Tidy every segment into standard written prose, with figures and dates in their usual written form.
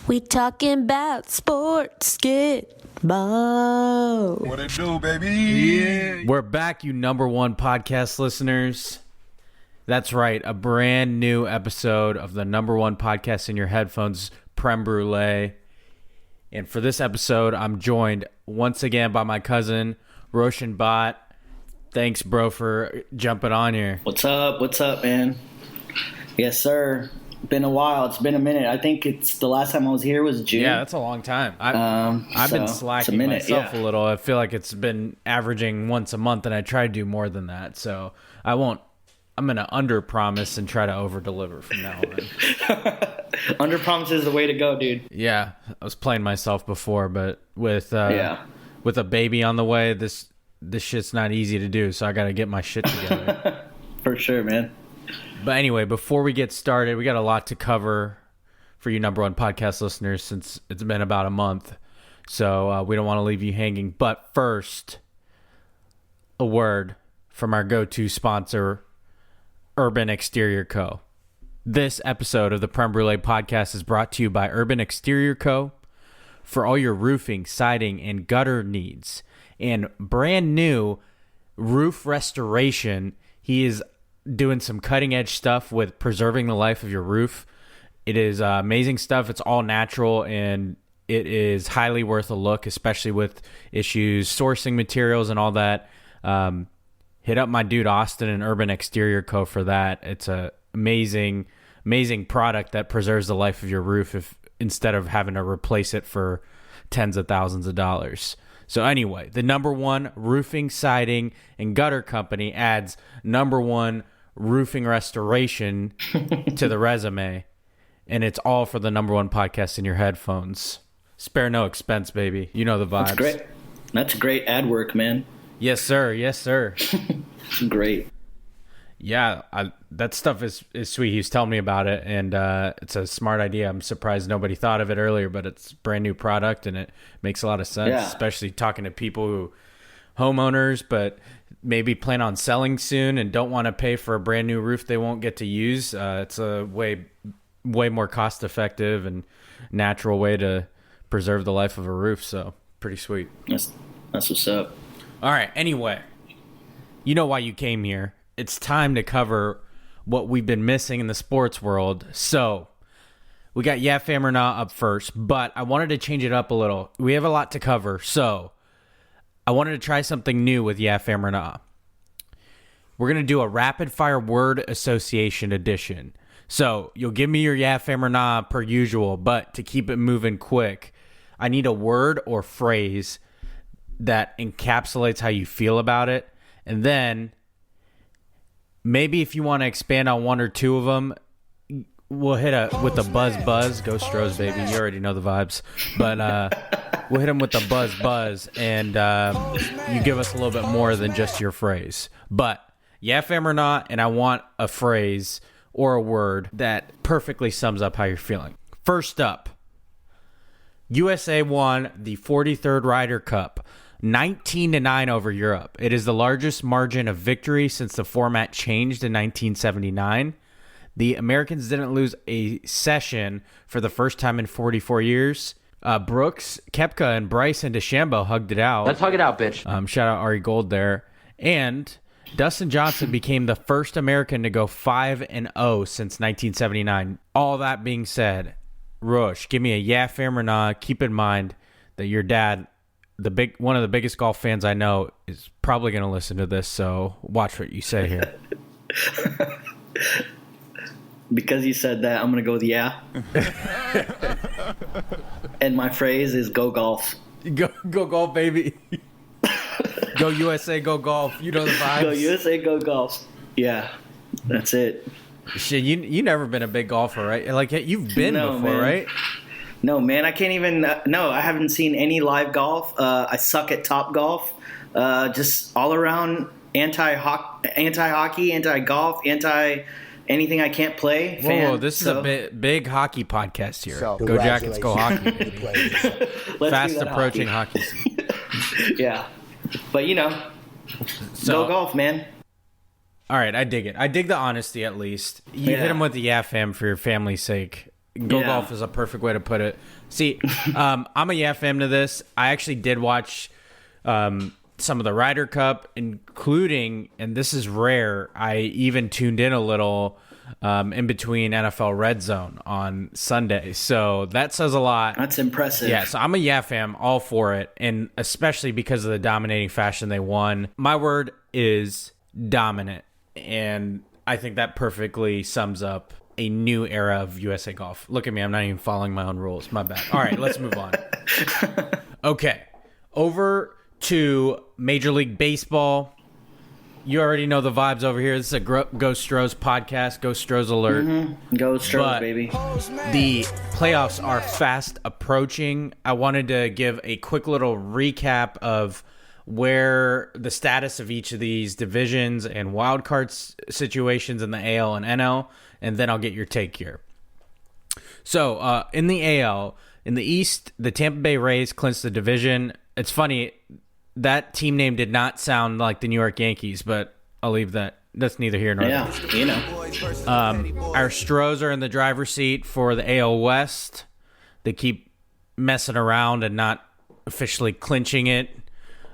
We talking about sports, get ball. What it do, baby? Yeah. We're back, you number one podcast listeners. That's right, a brand new episode of the number one podcast in your headphones, Prem Brulee. And for this episode, I'm joined once again by my cousin, Roshan Bhatt. Thanks, bro, for jumping on here. What's up? What's up, man? Yes, sir. Been a while. It's been a minute. I think it's the last time I was here was June. Yeah, that's a long time. I've been slacking myself a little. I feel like it's been averaging once a month, and I try to do more than that. So I'm going to under-promise and try to over-deliver from now on. Under-promise is the way to go, dude. Yeah, I was playing myself before, but with a baby on the way, this shit's not easy to do, so I got to get my shit together. For sure, man. But anyway, before we get started, we got a lot to cover for you number one podcast listeners since it's been about a month. So we don't want to leave you hanging. But first, a word from our go-to sponsor, Urban Exterior Co. This episode of the Prem Brulee podcast is brought to you by Urban Exterior Co. for all your roofing, siding, and gutter needs. And brand new roof restoration. He is doing some cutting edge stuff with preserving the life of your roof. It is amazing stuff. It's all natural and it is highly worth a look, especially with issues sourcing materials and all that. Hit up my dude Austin and Urban Exterior Co. for that. It's a amazing product that preserves the life of your roof instead of having to replace it for tens of thousands of dollars. So anyway, the number one roofing, siding, and gutter company adds number one roofing restoration to the resume, and it's all for the number one podcast in your headphones. Spare no expense, baby. You know the vibes. That's great. That's great ad work, man. Yes, sir. Yes, sir. Great. Yeah, that stuff is sweet. He was telling me about it, and it's a smart idea. I'm surprised nobody thought of it earlier, but it's a brand new product, and it makes a lot of sense, especially talking to people who homeowners, but maybe plan on selling soon and don't want to pay for a brand new roof they won't get to use. It's a way more cost-effective and natural way to preserve the life of a roof, so pretty sweet. That's what's up. All right, anyway, you know why you came here. It's time to cover what we've been missing in the sports world. So we got Yeah Fam or Nah up first, but I wanted to change it up a little. We have a lot to cover, so I wanted to try something new with Yeah Fam or Nah. We're going to do a rapid fire word association edition. So you'll give me your Yeah Fam or Nah per usual, but to keep it moving quick, I need a word or phrase that encapsulates how you feel about it. And then maybe if you want to expand on one or two of them, we'll hit with the buzz. Go Stros, baby. You already know the vibes. But we'll hit them with the buzz, and you give us a little bit more than just your phrase. But Yeah Fam or Not, and I want a phrase or a word that perfectly sums up how you're feeling. First up, USA won the 43rd Ryder Cup, 19-9 over Europe. It is the largest margin of victory since the format changed in 1979. The Americans didn't lose a session for the first time in 44 years. Brooks, Koepka, and Bryson DeChambeau hugged it out. Let's hug it out, bitch. Shout out Ari Gold there. And Dustin Johnson became the first American to go 5-0 since 1979. All that being said, Rush, give me a Yeah Fam or Nah. Keep in mind that your dad, one of the biggest golf fans I know, is probably going to listen to this, so watch what you say here. Because you said that, I'm going to go with yeah. And my phrase is go golf. Go golf, baby. Go USA, go golf. You know the vibes. Go USA, go golf. Yeah, that's it. Shit, you never been a big golfer, right? Like, you've been before, man. Right? No, man, I can't even. No, I haven't seen any live golf. I suck at Top Golf. Just all around anti-hockey, anti-golf, anything I can't play. Whoa, this is a big hockey podcast here. So, go Jackets, go hockey, baby. Fast approaching hockey season. Yeah, but go golf, man. All right, I dig it. I dig the honesty at least. You hit him with the yeah fam for your family's sake. Go golf is a perfect way to put it. See, I'm a yeah fam to this. I actually did watch some of the Ryder Cup, including, and this is rare, I even tuned in a little in between NFL Red Zone on Sunday. So that says a lot. That's impressive. Yeah, so I'm a yeah fam, all for it, and especially because of the dominating fashion they won. My word is dominant, and I think that perfectly sums up a new era of USA Golf. Look at me, I'm not even following my own rules. My bad. All right, let's move on. Okay, over to Major League Baseball. You already know the vibes over here. This is a Go Stros podcast. Go Stros alert. Mm-hmm. Go Stros, baby. The playoffs are fast approaching. I wanted to give a quick little recap of where the status of each of these divisions and wild card situations in the AL and NL, and then I'll get your take here. So in the AL, in the East, the Tampa Bay Rays clinched the division. It's funny, that team name did not sound like the New York Yankees, but I'll leave that. That's neither here nor there. Yeah, you know. Our Stros are in the driver's seat for the AL West. They keep messing around and not officially clinching it.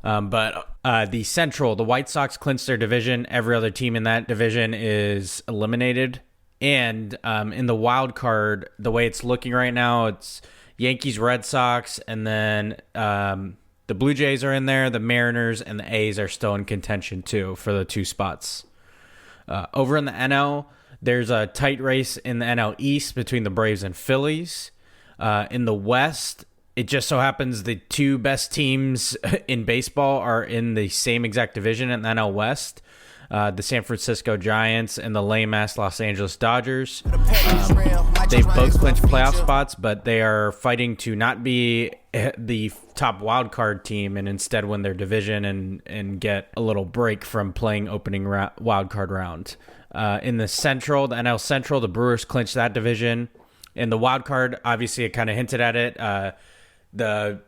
But the Central, the White Sox clinched their division. Every other team in that division is eliminated. And in the wild card, the way it's looking right now, it's Yankees, Red Sox, and then the Blue Jays are in there. The Mariners and the A's are still in contention, too, for the 2 spots. Over in the NL, there's a tight race in the NL East between the Braves and Phillies. In the West, it just so happens the 2 best teams in baseball are in the same exact division in the NL West. The San Francisco Giants and the lame-ass Los Angeles Dodgers. They've both clinched playoff spots, but they are fighting to not be the top wild card team and instead win their division and get a little break from playing opening wild card round. In the Central, the NL Central, the Brewers clinched that division. In the wild card, obviously, it kind of hinted at it. The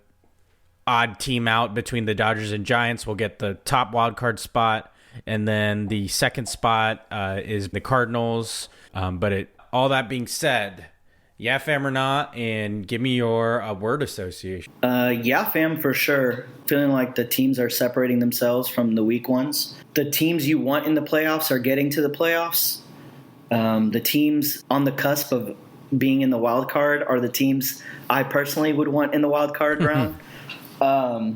odd team out between the Dodgers and Giants will get the top wild card spot. And then the second spot is the Cardinals. All that being said, yeah fam or not, and give me your word association. Yeah fam for sure. Feeling like the teams are separating themselves from the weak ones. The teams you want in the playoffs are getting to the playoffs. The teams on the cusp of being in the wild card are the teams I personally would want in the wild card round. I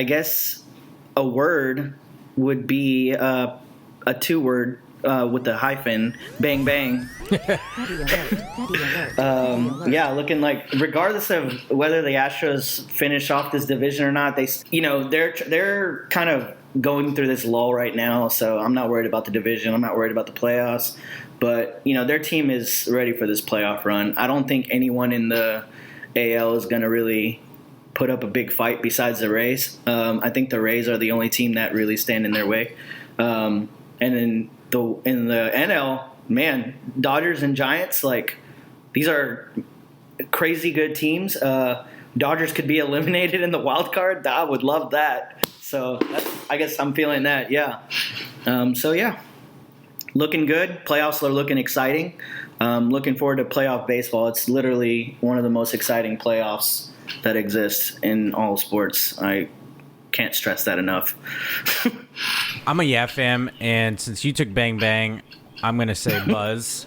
guess a word would be a 2-word with the hyphen, bang bang. Looking like, regardless of whether the Astros finish off this division or not, they're kind of going through this lull right now. So I'm not worried about the division. I'm not worried about the playoffs. But their team is ready for this playoff run. I don't think anyone in the AL is going to really put up a big fight besides the Rays. I think the Rays are the only team that really stand in their way. And in the NL, man, Dodgers and Giants, these are crazy good teams. Dodgers could be eliminated in the wild card. I would love that. So I guess I'm feeling that, yeah. Looking good. Playoffs are looking exciting. Looking forward to playoff baseball. It's literally one of the most exciting playoffs that exists in all sports. I can't stress that enough. I'm a yeah fam, and since you took bang bang, I'm gonna say buzz.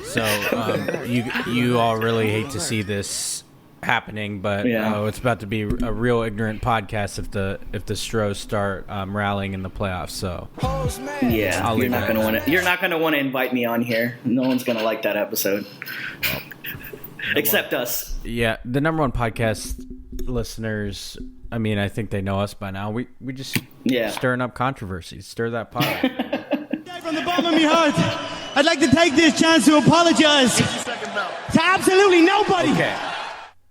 So you all really hate to see this happening, but it's about to be a real ignorant podcast if the Stros start rallying in the playoffs. So yeah, you're not gonna want to invite me on here. No one's gonna like that episode. Well, except us. Yeah, the number 1 podcast listeners, I mean, I think they know us by now. We just stirring up controversies. Stir that pot. From the bottom of my heart, I'd like to take this chance to apologize to absolutely nobody. Okay.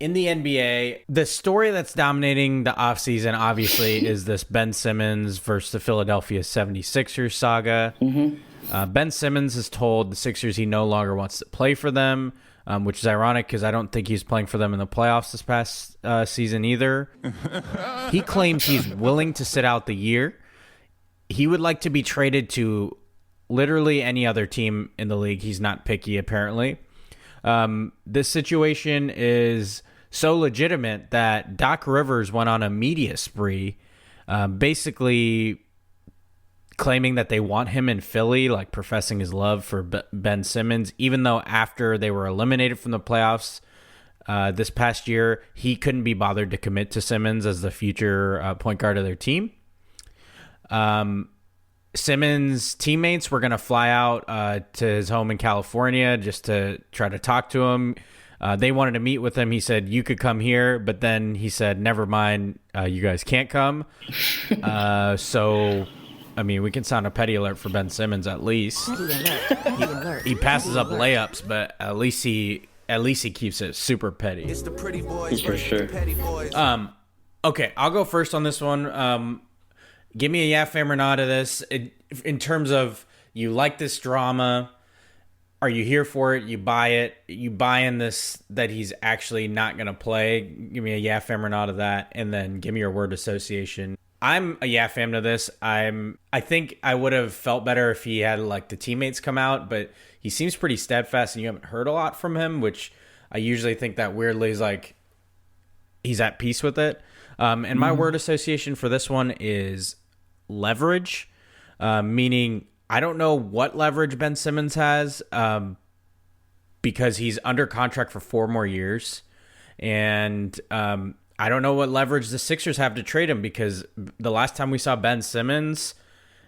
In the NBA, the story that's dominating the offseason, obviously, is this Ben Simmons versus the Philadelphia 76ers saga. Mm-hmm. Ben Simmons has told the Sixers he no longer wants to play for them, which is ironic because I don't think he's playing for them in the playoffs this past season either. He claims he's willing to sit out the year. He would like to be traded to literally any other team in the league. He's not picky, apparently. This situation is so legitimate that Doc Rivers went on a media spree, basically claiming that they want him in Philly, like professing his love for Ben Simmons, even though after they were eliminated from the playoffs this past year, he couldn't be bothered to commit to Simmons as the future point guard of their team. Simmons' teammates were going to fly out to his home in California just to try to talk to him. They wanted to meet with him. He said, you could come here, but then he said, never mind, you guys can't come. So, I mean, we can sound a petty alert for Ben Simmons at least. He passes up layups, but at least he keeps it super petty. It's the pretty boys For sure. petty boys. Okay, I'll go first on this one. Give me a yeah, fam, or not to this. In terms of, you like this drama, are you here for it? You buy it? You buy in this, that he's actually not going to play? Give me a yeah, fam, or not of that, and then give me your word association. I'm a yeah, fam to this. I think I would have felt better if he had, like, the teammates come out, but he seems pretty steadfast, and you haven't heard a lot from him, which I usually think that weirdly is like he's at peace with it. And my word association for this one is leverage, meaning I don't know what leverage Ben Simmons has, because he's under contract for 4 more years, and I don't know what leverage the Sixers have to trade him, because the last time we saw Ben Simmons,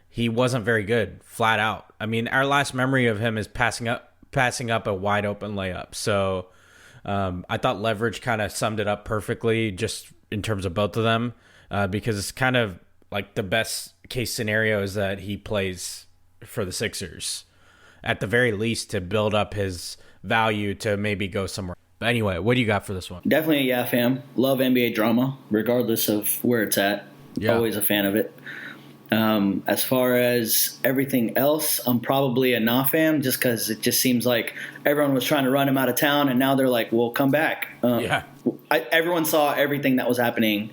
he wasn't very good, flat out. I mean, our last memory of him is passing up a wide open layup. So I thought leverage kind of summed it up perfectly, just in terms of both of them, because it's kind of like the best case scenario is that he plays for the Sixers, at the very least, to build up his value to maybe go somewhere. But anyway, what do you got for this one? Definitely a yeah, fam. Love NBA drama, regardless of where it's at. Yeah. Always a fan of it. As far as everything else, I'm probably a nah fam, just because it just seems like everyone was trying to run him out of town, and now they're like, well, come back. Everyone saw everything that was happening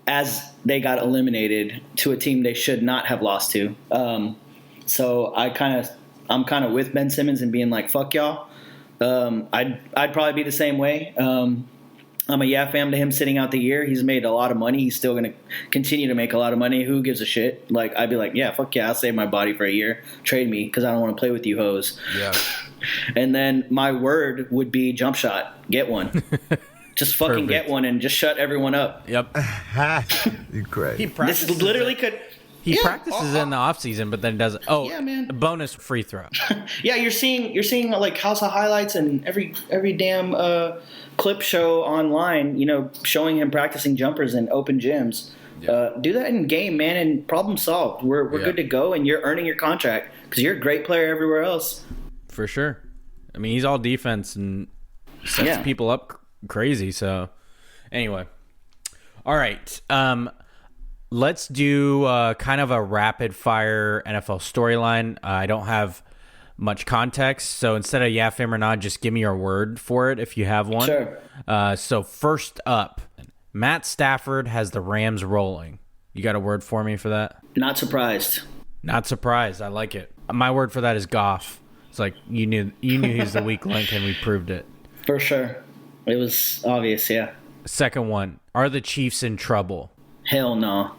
as they got eliminated to a team they should not have lost to. So I'm kind of with Ben Simmons and being like, fuck y'all. I'd probably be the same way. I'm a yeah fam to him sitting out the year. He's made a lot of money. He's still going to continue to make a lot of money. Who gives a shit? Like, I'd be like, yeah, fuck yeah, I'll save my body for a year. Trade me, because I don't want to play with you hoes. Yeah. And then my word would be jump shot. Get one. Just fucking get one and just shut everyone up. Yep. You crazy. He practices. This literally could... He practices in the off season, but then doesn't. Oh, yeah, man. Bonus free throw. Yeah, you're seeing like House of Highlights and every damn clip show online, showing him practicing jumpers in open gyms. Yeah. Do that in game, man, and problem solved. We're good to go, and you're earning your contract because you're a great player everywhere else. For sure. I mean, he's all defense and sets people up crazy. So, anyway, all right. Let's do kind of a rapid fire NFL storyline. I don't have much context, so instead of yeah, fam, or not, just give me your word for it if you have one. Sure. So first up, Matt Stafford has the Rams rolling. You got a word for me for that? Not surprised. Not surprised. I like it. My word for that is Goff. It's like you knew he's the weak link, and we proved it. For sure. It was obvious, yeah. Second one, are the Chiefs in trouble? Hell no.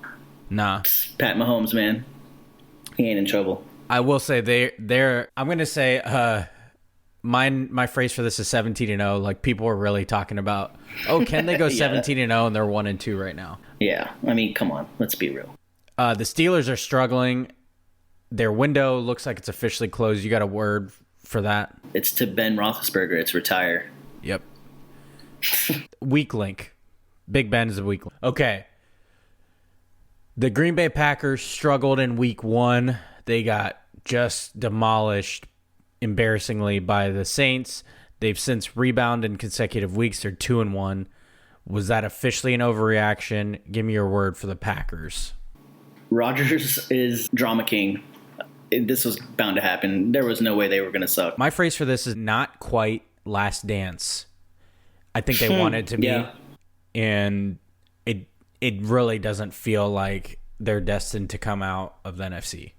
Nah. Pat Mahomes, man. He ain't in trouble. I will say they're I'm going to say my phrase for this is 17-0. Like, people are really talking about, can they go 17-0, and they're 1-2 right now. Yeah. I mean, come on. Let's be real. The Steelers are struggling. Their window looks like it's officially closed. You got a word for that? It's to Ben Roethlisberger. It's retire. Yep. Weak link. Big Ben is a weak link. Okay. The Green Bay Packers struggled in week 1. They got just demolished embarrassingly by the Saints. They've since rebounded in consecutive weeks. They're 2-1. Was that officially an overreaction? Give me your word for the Packers. Rodgers is drama king. This was bound to happen. There was no way they were going to suck. My phrase for this is not quite Last Dance. I think they wanted to be. Yeah. And it really doesn't feel like they're destined to come out of the NFC.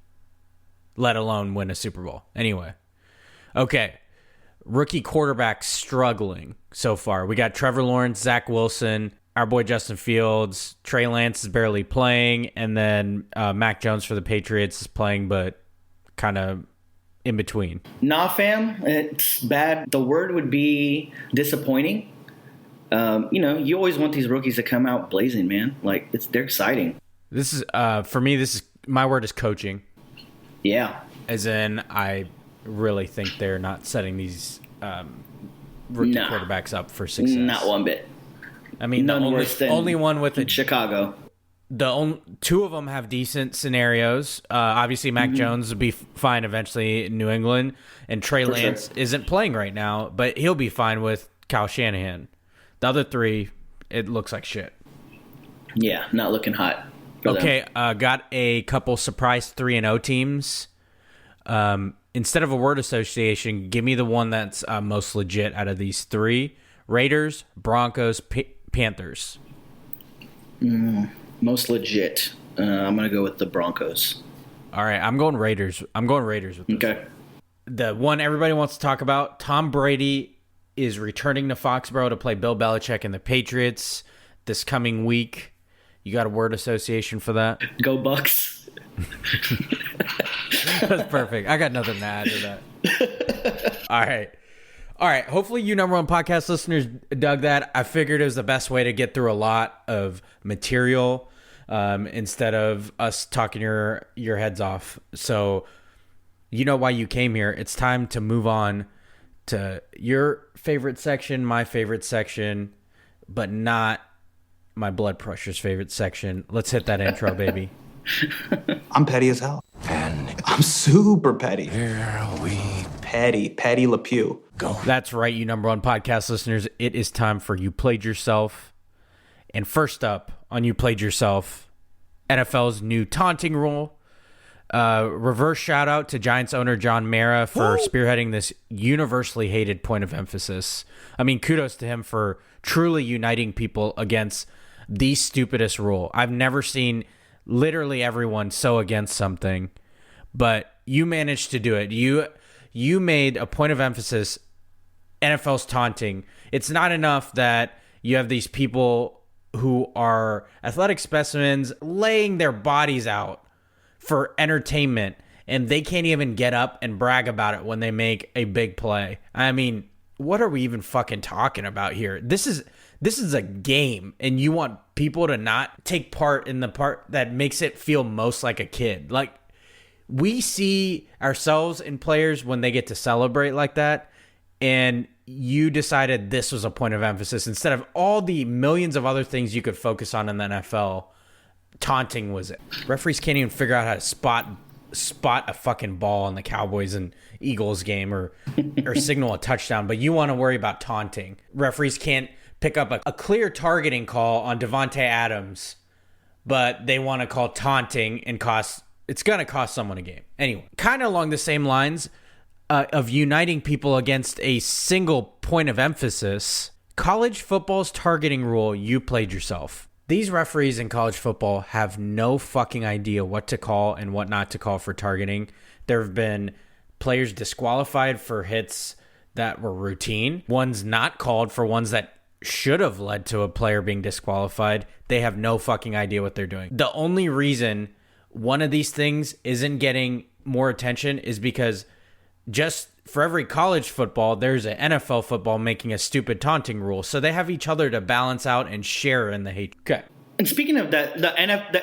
let alone win a Super Bowl. Anyway, okay. Rookie quarterbacks struggling so far. We got Trevor Lawrence, Zach Wilson, our boy Justin Fields, Trey Lance is barely playing, and then Mac Jones for the Patriots is playing, but kind of in between. Nah, fam, it's bad. The word would be disappointing. You always want these rookies to come out blazing, man. Like, they're exciting. This is, for me, my word is coaching. Yeah. As in, I really think they're not setting these rookie quarterbacks up for success. Not one bit. I mean, None the worse than only one with Chicago. Two of them have decent scenarios. Obviously, Mac Jones will be fine eventually in New England, and Trey Lance isn't playing right now, but he'll be fine with Kyle Shanahan. The other three, it looks like shit. Yeah, not looking hot. Okay, got a couple surprise 3-0 teams. Instead of a word association, give me the one that's most legit out of these three. Raiders, Broncos, Panthers. Most legit. I'm going to go with the Broncos. All right, I'm going Raiders. With this. Okay. The one everybody wants to talk about, Tom Brady is returning to Foxborough to play Bill Belichick and the Patriots this coming week. You got a word association for that? Go Bucks. That's perfect. I got nothing to add to that. All right. Hopefully you number one podcast listeners dug that. I figured it was the best way to get through a lot of material instead of us talking your heads off. So you know why you came here. It's time to move on to your favorite section, my favorite section, but not my blood pressure's favorite section. Let's hit that intro, baby. I'm petty as hell. And I'm super petty. here we Petty Le Pew. go. That's right, you number one podcast listeners. It is time for You Played Yourself. And first up on You Played Yourself, NFL's new taunting rule. Reverse shout out to Giants owner John Mara for spearheading this universally hated point of emphasis. I mean, kudos to him for truly uniting people against the stupidest rule. I've never seen literally everyone so against something, but you managed to do it. You made a point of emphasis. NFL's taunting. It's not enough that you have these people who are athletic specimens laying their bodies out for entertainment, and they can't even get up and brag about it when they make a big play. I mean, what are we even fucking talking about here? This is a game, and you want people to not take part in the part that makes it feel most like a kid. Like, we see ourselves in players when they get to celebrate like that, and you decided this was a point of emphasis instead of all the millions of other things you could focus on in the NFL. Taunting was it. Referees can't even figure out how to spot a fucking ball in the Cowboys and Eagles game or signal a touchdown, but you want to worry about taunting. Referees can't pick up a clear targeting call on Devontae Adams, but they want to call taunting and it's going to cost someone a game. Anyway, kind of along the same lines of uniting people against a single point of emphasis, college football's targeting rule, You Played Yourself. These referees in college football have no fucking idea what to call and what not to call for targeting. There have been players disqualified for hits that were routine, ones not called for ones that should have led to a player being disqualified. They have no fucking idea what they're doing. The only reason one of these things isn't getting more attention is because just for every college football, there's an NFL football making a stupid taunting rule. So they have each other to balance out and share in the hate. Okay. And speaking of that, the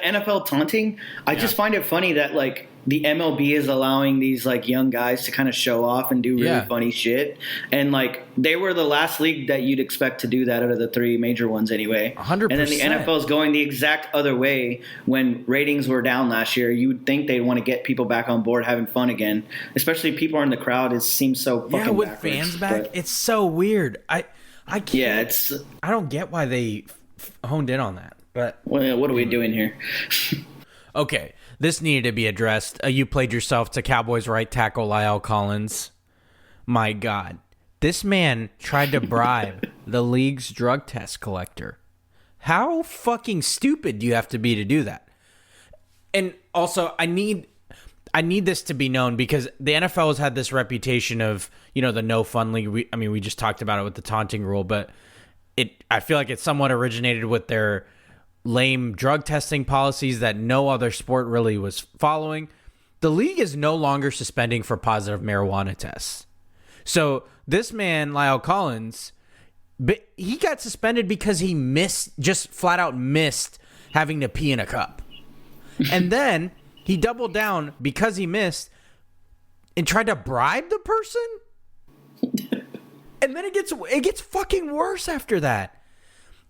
NFL taunting, I just find it funny that like the MLB is allowing these like young guys to kind of show off and do really funny shit. And like they were the last league that you'd expect to do that out of the three major ones anyway. 100%. And then the NFL is going the exact other way. When ratings were down last year, you would think they'd want to get people back on board having fun again. Especially people are in the crowd. It seems so fucking with backwards, fans back, it's so weird. I can't. Yeah, I don't get why they honed in on that. But what are we doing here? Okay, this needed to be addressed. You played yourself to Cowboys right tackle Lyle Collins. My God. This man tried to bribe the league's drug test collector. How fucking stupid do you have to be to do that? And also, I I need this to be known because the NFL has had this reputation of, the no fun league. We just talked about it with the taunting rule, but I feel like it somewhat originated with their lame drug testing policies that no other sport really was following. The league is no longer suspending for positive marijuana tests. So this man, Lyle Collins, he got suspended because he just flat out missed having to pee in a cup. And then he doubled down because he missed and tried to bribe the person. And then it gets fucking worse after that.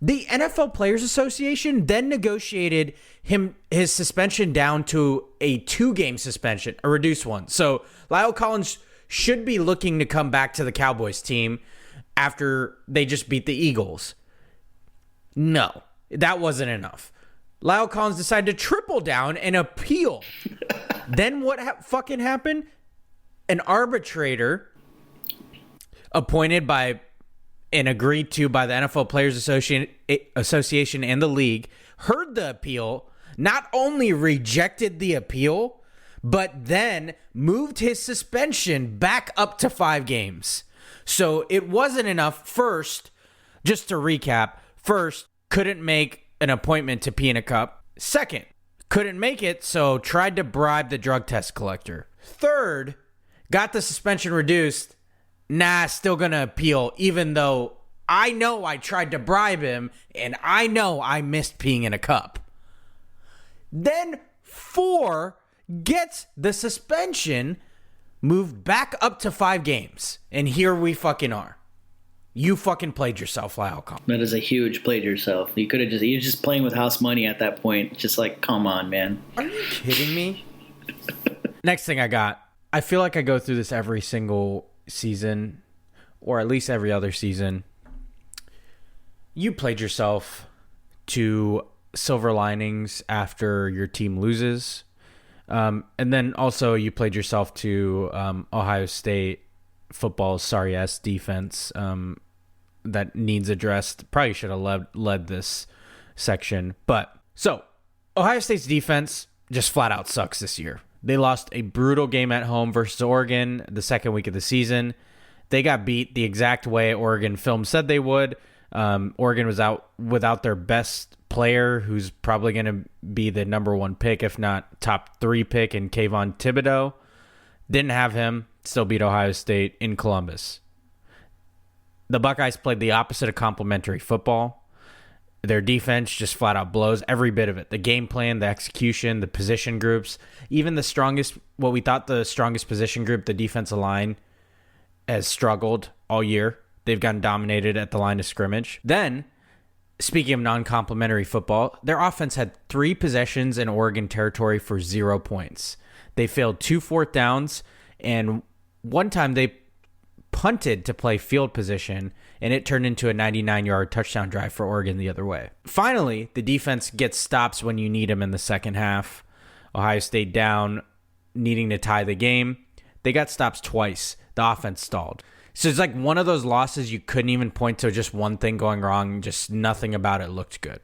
The NFL Players Association then negotiated his suspension down to a 2-game suspension, a reduced one. So Lyle Collins should be looking to come back to the Cowboys team after they just beat the Eagles. No, that wasn't enough. Lyle Collins decided to triple down and appeal. Then what fucking happened? An arbitrator appointed by and agreed to by the NFL Players Association and the league heard the appeal, not only rejected the appeal, but then moved his suspension back up to 5 games. So it wasn't enough. First, just to recap, couldn't make an appointment to pee in a cup. Second, couldn't make it, so tried to bribe the drug test collector. Third, got the suspension reduced. Still gonna appeal, even though I know I tried to bribe him and I know I missed peeing in a cup. Then 4, gets the suspension moved back up to 5 games. And here we fucking are. You fucking played yourself, Lyle Collins. That is a huge played yourself. You're just playing with house money at that point. Just like, come on, man. Are you kidding me? Next thing I got. I feel like I go through this every single season, or at least every other season. You played yourself to silver linings after your team loses. And then also you played yourself to Ohio State football's sorry-ass defense that needs addressed. Probably should have led this section. But, so, Ohio State's defense just flat out sucks this year. They lost a brutal game at home versus Oregon the second week of the season. They got beat the exact way Oregon film said they would. Oregon was out without their best player, who's probably going to be the number 1 pick, if not top 3 pick, in Kayvon Thibodeau. Didn't have him. Still beat Ohio State in Columbus. The Buckeyes played the opposite of complimentary football. Their defense just flat out blows every bit of it. The game plan, the execution, the position groups, even what we thought the strongest position group, the defensive line, has struggled all year. They've gotten dominated at the line of scrimmage. Then, speaking of non-complimentary football, their offense had 3 possessions in Oregon territory for 0 points. They failed 2 4th downs, and one time they punted to play field position, and it turned into a 99-yard touchdown drive for Oregon the other way. Finally, the defense gets stops when you need them in the second half. Ohio State down, needing to tie the game. They got stops twice. The offense stalled. So it's like one of those losses you couldn't even point to just one thing going wrong, just nothing about it looked good.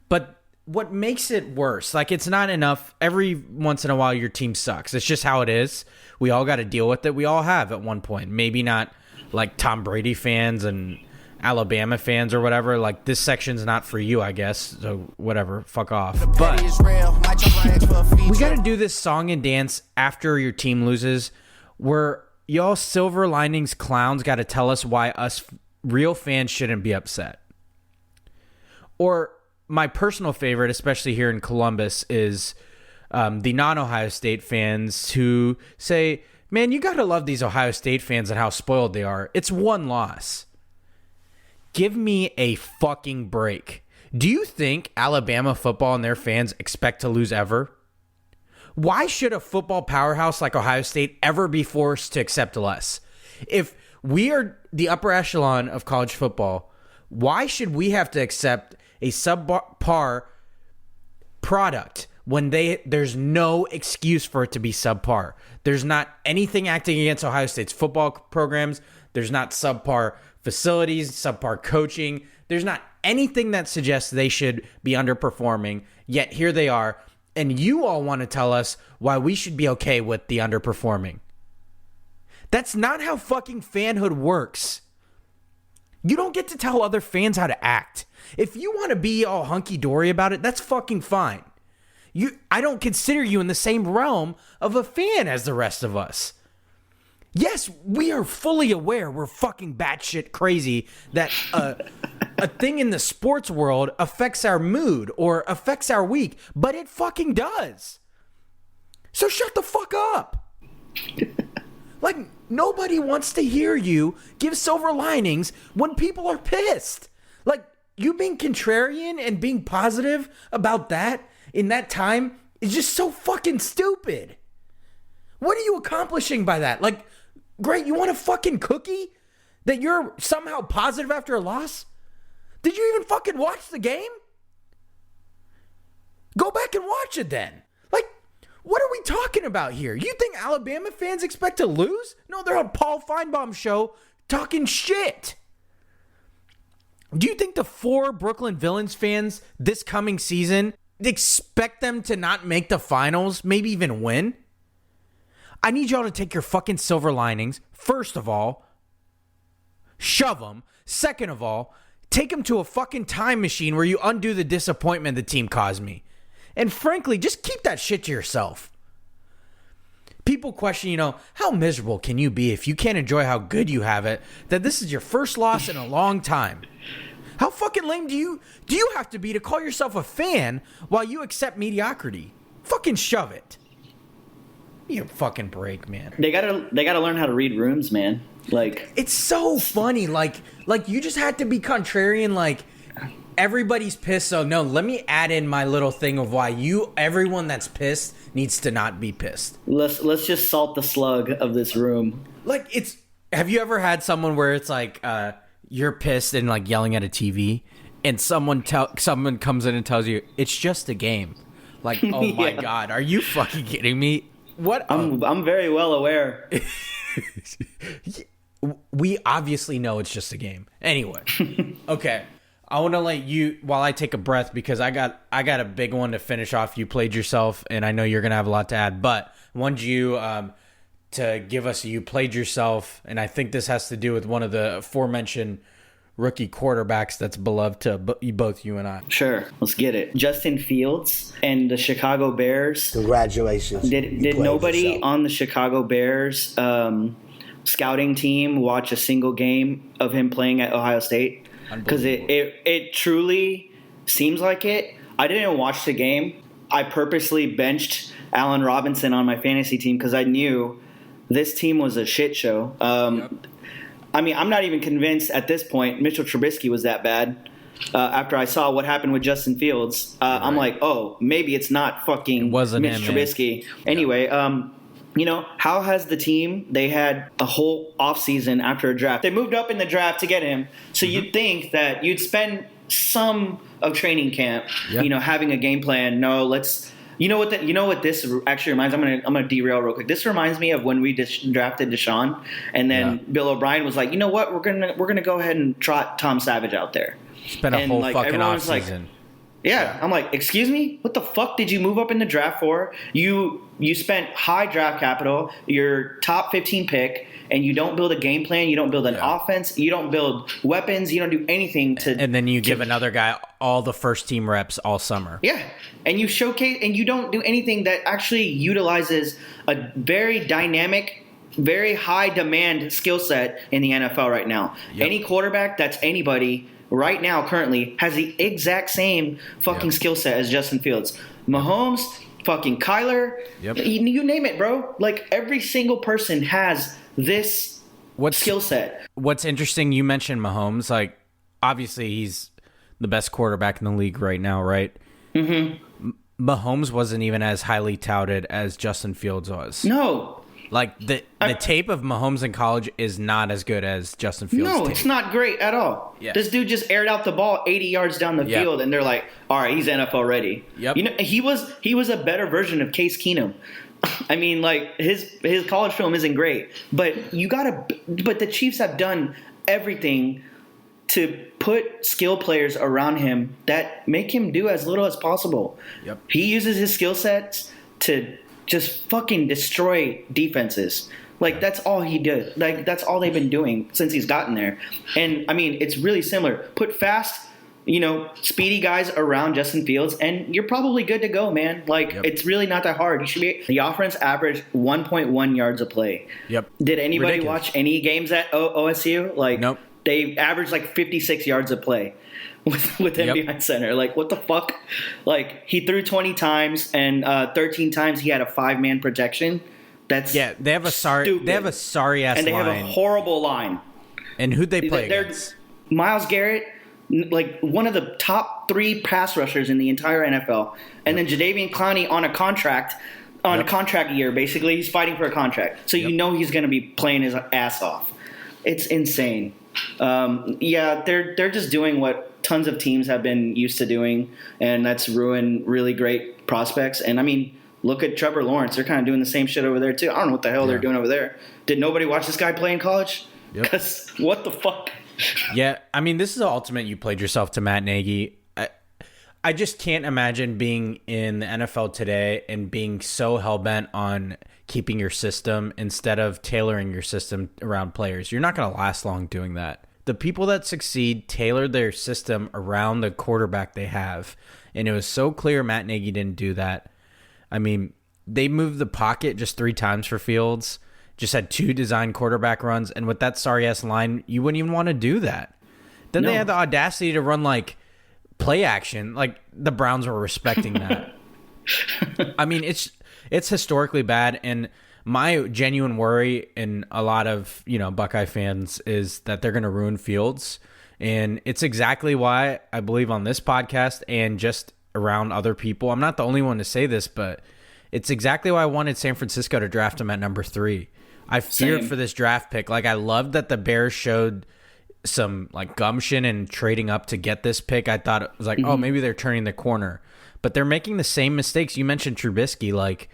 But what makes it worse, like, it's not enough. Every once in a while your team sucks. It's just how it is. We all got to deal with it. We all have at one point. Maybe not like Tom Brady fans and Alabama fans or whatever. Like, this section's not for you, I guess. So whatever, fuck off. But we got to do this song and dance after your team loses, where y'all silver linings clowns got to tell us why us real fans shouldn't be upset. Or my personal favorite, especially here in Columbus, is the non-Ohio State fans who say, man, you got to love these Ohio State fans and how spoiled they are. It's 1 loss. Give me a fucking break. Do you think Alabama football and their fans expect to lose ever? Why should a football powerhouse like Ohio State ever be forced to accept less? If we are the upper echelon of college football, why should we have to accept a subpar product when there's no excuse for it to be subpar? There's not anything acting against Ohio State's football programs. There's not subpar facilities, subpar coaching. There's not anything that suggests they should be underperforming, yet here they are. And you all want to tell us why we should be okay with the underperforming. That's not how fucking fanhood works. You don't get to tell other fans how to act. If you want to be all hunky-dory about it, that's fucking fine. I don't consider you in the same realm of a fan as the rest of us. Yes, we are fully aware we're fucking batshit crazy that a thing in the sports world affects our mood or affects our week, but it fucking does. So shut the fuck up. Like, nobody wants to hear you give silver linings when people are pissed. Like, you being contrarian and being positive about that in that time is just so fucking stupid. What are you accomplishing by that? Like, great, you want a fucking cookie that you're somehow positive after a loss? Did you even fucking watch the game? Go back and watch it then. Like, what are we talking about here? You think Alabama fans expect to lose? No, they're on Paul Feinbaum's show talking shit. Do you think the 4 Brooklyn Villains fans this coming season expect them to not make the finals, maybe even win? I need y'all to take your fucking silver linings. First of all, shove them. Second of all, take them to a fucking time machine where you undo the disappointment the team caused me. And frankly, just keep that shit to yourself. People question, how miserable can you be if you can't enjoy how good you have it, that this is your first loss in a long time? How fucking lame do you have to be to call yourself a fan while you accept mediocrity? Fucking shove it. You fucking break, man. They gotta learn how to read rooms, man. Like, it's so funny. Like you just had to be contrarian. Like, everybody's pissed, so no, let me add in my little thing of why everyone that's pissed needs to not be pissed. Let's just salt the slug of this room. Like, have you ever had someone where it's like you're pissed and like yelling at a TV, and someone comes in and tells you it's just a game? Like, oh my God, are you fucking kidding me? What? I'm very well aware. We obviously know it's just a game. Anyway, okay. I want to let you, while I take a breath, because I got a big one to finish off. You played yourself, and I know you're going to have a lot to add, but I want you to give us you played yourself, and I think this has to do with one of the aforementioned rookie quarterbacks that's beloved to both you and I. Sure, let's get it. Justin Fields and the Chicago Bears. Congratulations. Did nobody on the Chicago Bears scouting team watch a single game of him playing at Ohio State? Because it truly seems like it. I didn't watch the game. I purposely benched Allen Robinson on my fantasy team because I knew this team was a shit show. I mean, I'm not even convinced at this point Mitchell Trubisky was that bad. After I saw what happened with Justin Fields, right. I'm like, oh, maybe it's not fucking Mitch Trubisky. Man. Anyway, how has the team, they had a whole offseason after a draft. They moved up in the draft to get him. So you'd think that you'd spend some of training camp, having a game plan. No, let's – you know what this actually reminds me? I'm gonna derail real quick. This reminds me of when we drafted Deshaun, and then Bill O'Brien was like, you know what? We're gonna go ahead and trot Tom Savage out there. Spent a whole fucking offseason. Yeah, I'm like, excuse me? What the fuck did you move up in the draft for? You spent high draft capital, your top 15 pick, and you don't build a game plan, you don't build an offense, you don't build weapons, you don't do anything to... And then you give another guy all the first team reps all summer. Yeah, and you showcase, and you don't do anything that actually utilizes a very dynamic, very high demand skill set in the NFL right now. Yep. Any quarterback that's anybody... right now, currently, has the exact same fucking skill set as Justin Fields. Mahomes, fucking Kyler, you name it, bro. Like, every single person has this skill set. What's interesting, you mentioned Mahomes. Like, obviously, he's the best quarterback in the league right now, right? Mm-hmm. Mahomes wasn't even as highly touted as Justin Fields was. No. Like, the tape of Mahomes in college is not as good as Justin Fields' No, tape. It's not great at all. Yeah. This dude just aired out the ball 80 yards down the field, and they're like, all right, he's NFL ready. Yep. He was a better version of Case Keenum. I mean, like, his college film isn't great, but the Chiefs have done everything to put skill players around him that make him do as little as possible. Yep. He uses his skill sets to just fucking destroy defenses. Like, that's all he did. Like, that's all they've been doing since he's gotten there. And, I mean, it's really similar. Put fast, speedy guys around Justin Fields, and you're probably good to go, man. Like, It's really not that hard. You should be. The offense averaged 1.1 yards a play. Yep. Did anybody Ridiculous. watch any games at OSU? Like, Nope. They averaged like 56 yards a play with him behind center. Like, what the fuck? Like, he threw 20 times, and 13 times he had a 5-man protection. That's they have a stupid. They have a sorry ass and they line. have a horrible line. And who'd they play They're- against? Myles Garrett, like one of the top 3 pass rushers in the entire NFL, and then Jadeveon Clowney on a contract year. Basically, he's fighting for a contract, so you know he's going to be playing his ass off. It's insane. They're just doing what tons of teams have been used to doing, and that's ruined really great prospects. And I mean, look at Trevor Lawrence. They're kind of doing the same shit over there too. I don't know what the hell they're doing over there. Did nobody watch this guy play in college? Because what the fuck? Yeah, I mean, this is the ultimate you played yourself to Matt Nagy. I just can't imagine being in the NFL today and being so hell-bent on keeping your system instead of tailoring your system around players. You're not going to last long doing that. The people that succeed tailored their system around the quarterback they have, and it was so clear Matt Nagy didn't do that. I mean, they moved the pocket just 3 times for Fields, just had 2 design quarterback runs, and with that sorry-ass line, you wouldn't even want to do that. Then they had the audacity to run, like, play action. Like, the Browns were respecting that. I mean, it's historically bad, and my genuine worry in a lot of, Buckeye fans is that they're going to ruin Fields, and it's exactly why I believe on this podcast and just around other people. I'm not the only one to say this, but it's exactly why I wanted San Francisco to draft him at number 3. I feared for this draft pick. Like, I loved that the Bears showed some like gumption and trading up to get this pick. I thought it was like, oh, maybe they're turning the corner, but they're making the same mistakes. You mentioned Trubisky. Like,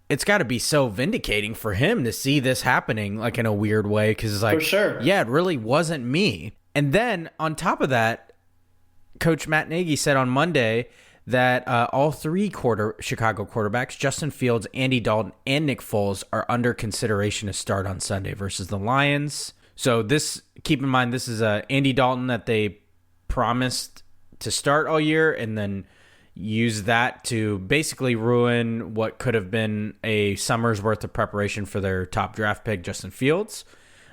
it's got to be so vindicating for him to see this happening, like, in a weird way, because it's like, for sure, yeah, it really wasn't me. And then on top of that, Coach Matt Nagy said on Monday that all 3 Chicago quarterbacks, Justin Fields, Andy Dalton, and Nick Foles, are under consideration to start on Sunday versus the Lions. So this, keep in mind, this is Andy Dalton that they promised to start all year, and then use that to basically ruin what could have been a summer's worth of preparation for their top draft pick, Justin Fields.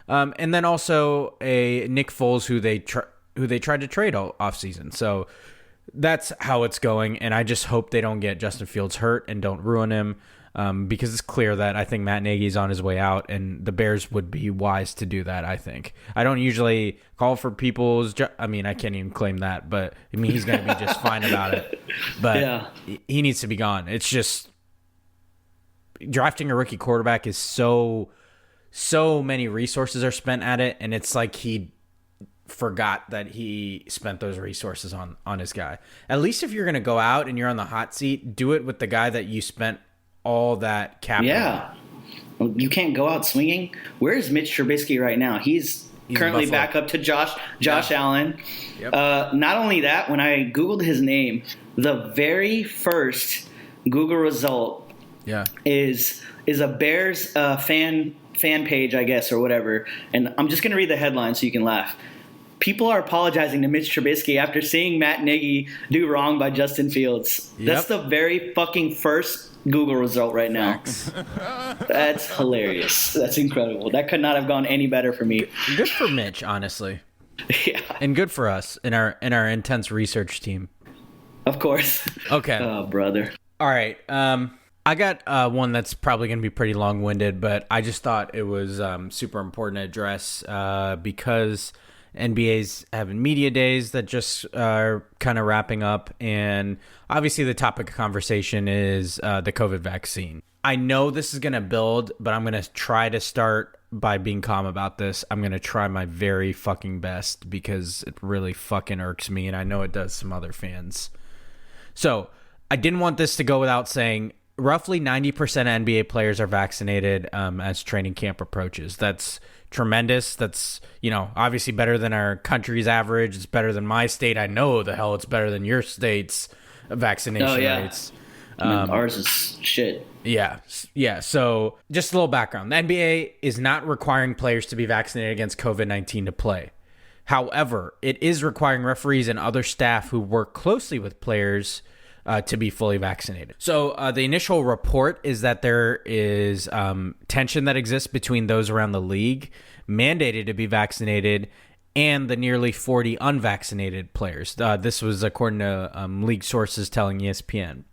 And then also a Nick Foles who they tried to trade all offseason. So that's how it's going, and I just hope they don't get Justin Fields hurt and don't ruin him, because it's clear that I think Matt Nagy's on his way out, and the Bears would be wise to do that, I think. I don't usually call for people's I mean, I can't even claim that, but I mean, he's going to be just fine about it. But he needs to be gone. It's just drafting a rookie quarterback is so many resources are spent at it, and it's like he forgot that he spent those resources on his guy. At least if you're going to go out and you're on the hot seat, do it with the guy that you spent all that capital. Yeah. You can't go out swinging. Where's Mitch Trubisky right now? He's currently back up to Josh Allen. Yep. Not only that, when I Googled his name, the very first Google result is a Bears fan page, I guess, or whatever. And I'm just going to read the headline so you can laugh. People are apologizing to Mitch Trubisky after seeing Matt Nagy do wrong by Justin Fields. Yep. That's the very fucking first Google result right now. That's hilarious. That's incredible. That could not have gone any better for me. Good for Mitch, honestly. Yeah. And good for us in our intense research team. Of course. Okay. Oh, brother. All right. I got one that's probably going to be pretty long-winded, but I just thought it was super important to address because NBA's having media days that just are kind of wrapping up, and obviously the topic of conversation is the COVID vaccine. I know this is going to build, but I'm going to try to start by being calm about this. I'm going to try my very fucking best because it really fucking irks me, and I know it does some other fans. So I didn't want this to go without saying roughly 90% of NBA players are vaccinated as training camp approaches. That's tremendous. That's, obviously better than our country's average. It's better than my state. I know the hell it's better than your state's vaccination rates. Ours is shit. Yeah. So just a little background. The NBA is not requiring players to be vaccinated against COVID-19 to play. However, it is requiring referees and other staff who work closely with players to be fully vaccinated. So the initial report is that there is tension that exists between those around the league mandated to be vaccinated and the nearly 40 unvaccinated players. This was according to league sources telling ESPN.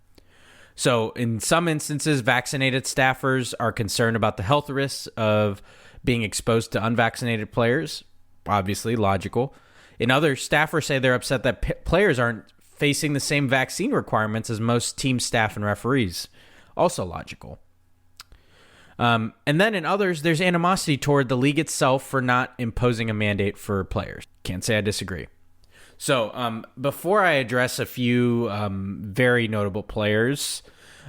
So in some instances, vaccinated staffers are concerned about the health risks of being exposed to unvaccinated players. Obviously, logical. In others, staffers say they're upset that players aren't facing the same vaccine requirements as most team staff and referees. Also logical. And then in others, there's animosity toward the league itself for not imposing a mandate for players. Can't say I disagree. So before I address a few very notable players,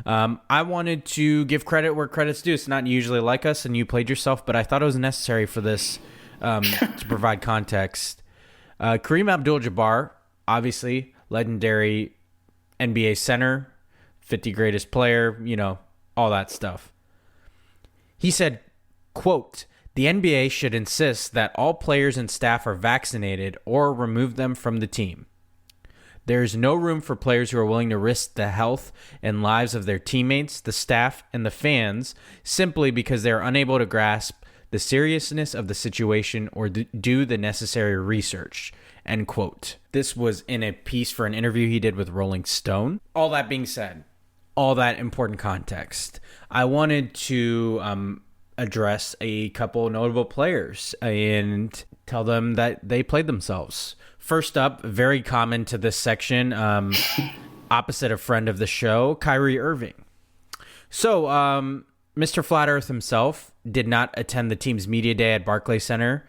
I wanted to give credit where credit's due. It's not usually like us, and you played yourself, but I thought it was necessary for this to provide context. Kareem Abdul-Jabbar, obviously legendary NBA center, 50 greatest player, all that stuff. He said, quote, "The NBA should insist that all players and staff are vaccinated or remove them from the team. There is no room for players who are willing to risk the health and lives of their teammates, the staff, and the fans simply because they are unable to grasp the seriousness of the situation or do the necessary research." End quote. This was in a piece for an interview he did with Rolling Stone. All that being said, all that important context, I wanted to address a couple notable players and tell them that they played themselves. First up, very common to this section, opposite a friend of the show, Kyrie Irving. So, Mr. Flat Earth himself did not attend the team's media day at Barclays Center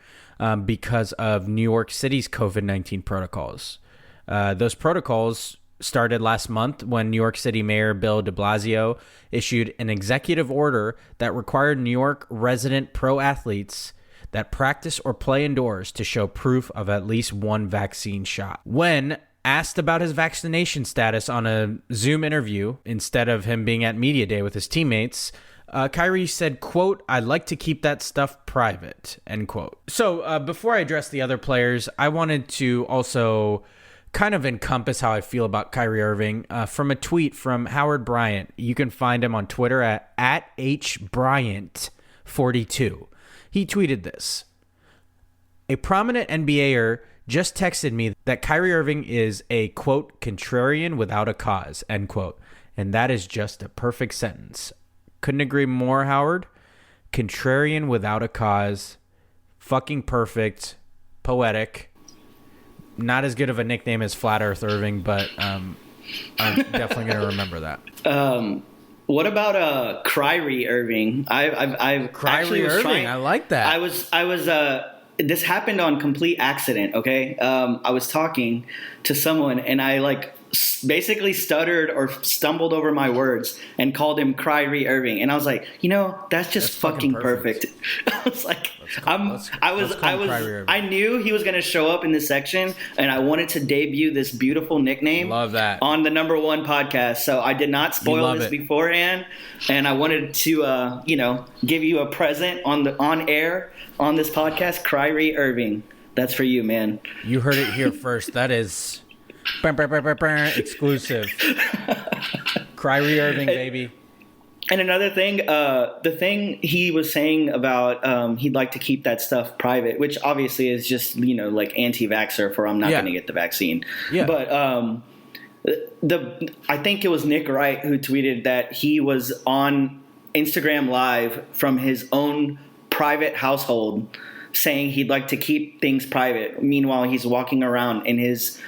because of New York City's COVID-19 protocols. Those protocols started last month when New York City Mayor Bill de Blasio issued an executive order that required New York resident pro athletes that practice or play indoors to show proof of at least one vaccine shot. When asked about his vaccination status on a Zoom interview, instead of him being at media day with his teammates, Kyrie said, quote, "I'd like to keep that stuff private," end quote. So before I address the other players, I wanted to also kind of encompass how I feel about Kyrie Irving from a tweet from Howard Bryant. You can find him on Twitter at @HBryant42. He tweeted this: "A prominent NBAer just texted me that Kyrie Irving is a, quote, contrarian without a cause," end quote. And that is just a perfect sentence. Couldn't agree more, Howard. Contrarian without a cause. Fucking perfect. Poetic. Not as good of a nickname as Flat Earth Irving, but I'm definitely going to remember that. What about Cryrie Irving? I Cryrie Irving, I like that. I was this happened on complete accident, okay? I was talking to someone and I basically stuttered or stumbled over my words and called him Cryrie Irving, and I was like, that's just fucking perfect. I was like, I knew he was gonna show up in this section, and I wanted to debut this beautiful nickname. Love that. On the #1 podcast, so I did not spoil this beforehand, and I wanted to give you a present on air on this podcast. Cryrie Irving, that's for you, man. You heard it here first. That is exclusive. Cryrie Irving, baby. And another thing, the thing he was saying about he'd like to keep that stuff private, which obviously is just like anti-vaxxer for I'm not going to get the vaccine. Yeah. But I think it was Nick Wright who tweeted that he was on Instagram Live from his own private household, saying he'd like to keep things private. Meanwhile, he's walking around in his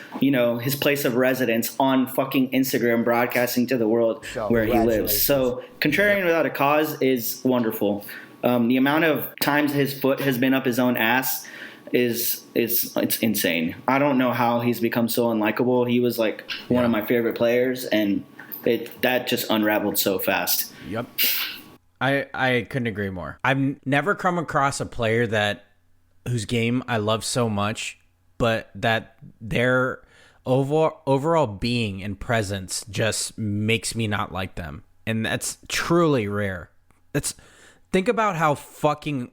place of residence on fucking Instagram, broadcasting to the world where he lives. So, contrarian without a cause is wonderful. The amount of times his foot has been up his own ass it's insane. I don't know how he's become so unlikable. He was like one of my favorite players, and that just unraveled so fast. Yep. I couldn't agree more. I've never come across a player whose game I love so much, but that their overall being and presence just makes me not like them. And that's truly rare. Think about how fucking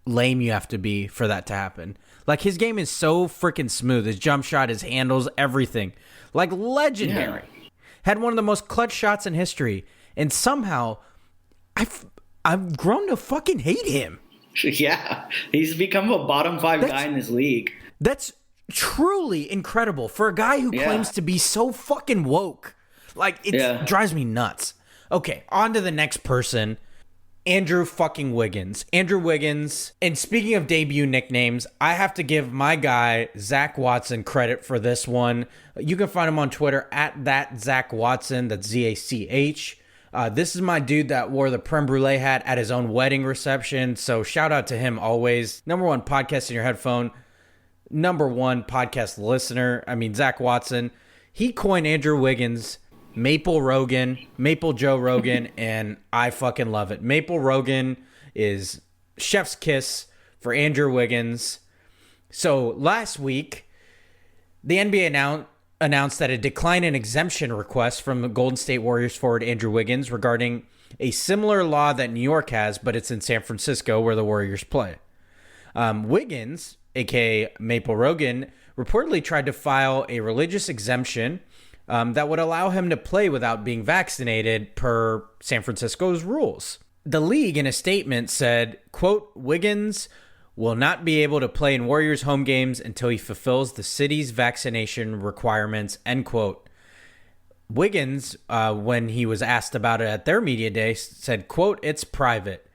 lame you have to be for that to happen. Like, his game is so freaking smooth. His jump shot, his handles, everything. Like, legendary. Yeah. Had one of the most clutch shots in history. And somehow, I've grown to fucking hate him. Yeah. He's become a bottom 5 guy in this league. That's truly incredible for a guy who claims to be so fucking woke. Like, it drives me nuts. Okay, on to the next person. Andrew fucking Wiggins. Andrew Wiggins. And speaking of debut nicknames, I have to give my guy, Zach Watson, credit for this one. You can find him on Twitter at that Zach Watson. That's Z-A-C-H. This is my dude that wore the creme brulee hat at his own wedding reception. So shout out to him always. Number one podcast in your headphone. Number one podcast listener. I mean, Zach Watson. He coined Andrew Wiggins Maple Joe Rogan, and I fucking love it. Maple Rogan is chef's kiss for Andrew Wiggins. So last week, the NBA announced that a decline in exemption request from the Golden State Warriors forward Andrew Wiggins regarding a similar law that New York has, but it's in San Francisco where the Warriors play. Wiggins, aka Maple Rogan, reportedly tried to file a religious exemption that would allow him to play without being vaccinated per San Francisco's rules. The league, in a statement, said, quote, Wiggins will not be able to play in Warriors home games until he fulfills the city's vaccination requirements, end quote. Wiggins, when he was asked about it at their media day, said, quote, it's private.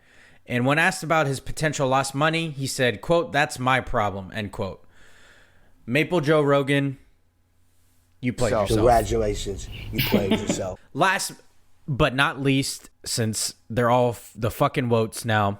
And when asked about his potential lost money, he said, quote, that's my problem, end quote. Maple Joe Rogan, you played yourself. Congratulations. You played yourself. Last but not least, since they're all the fucking wotes now,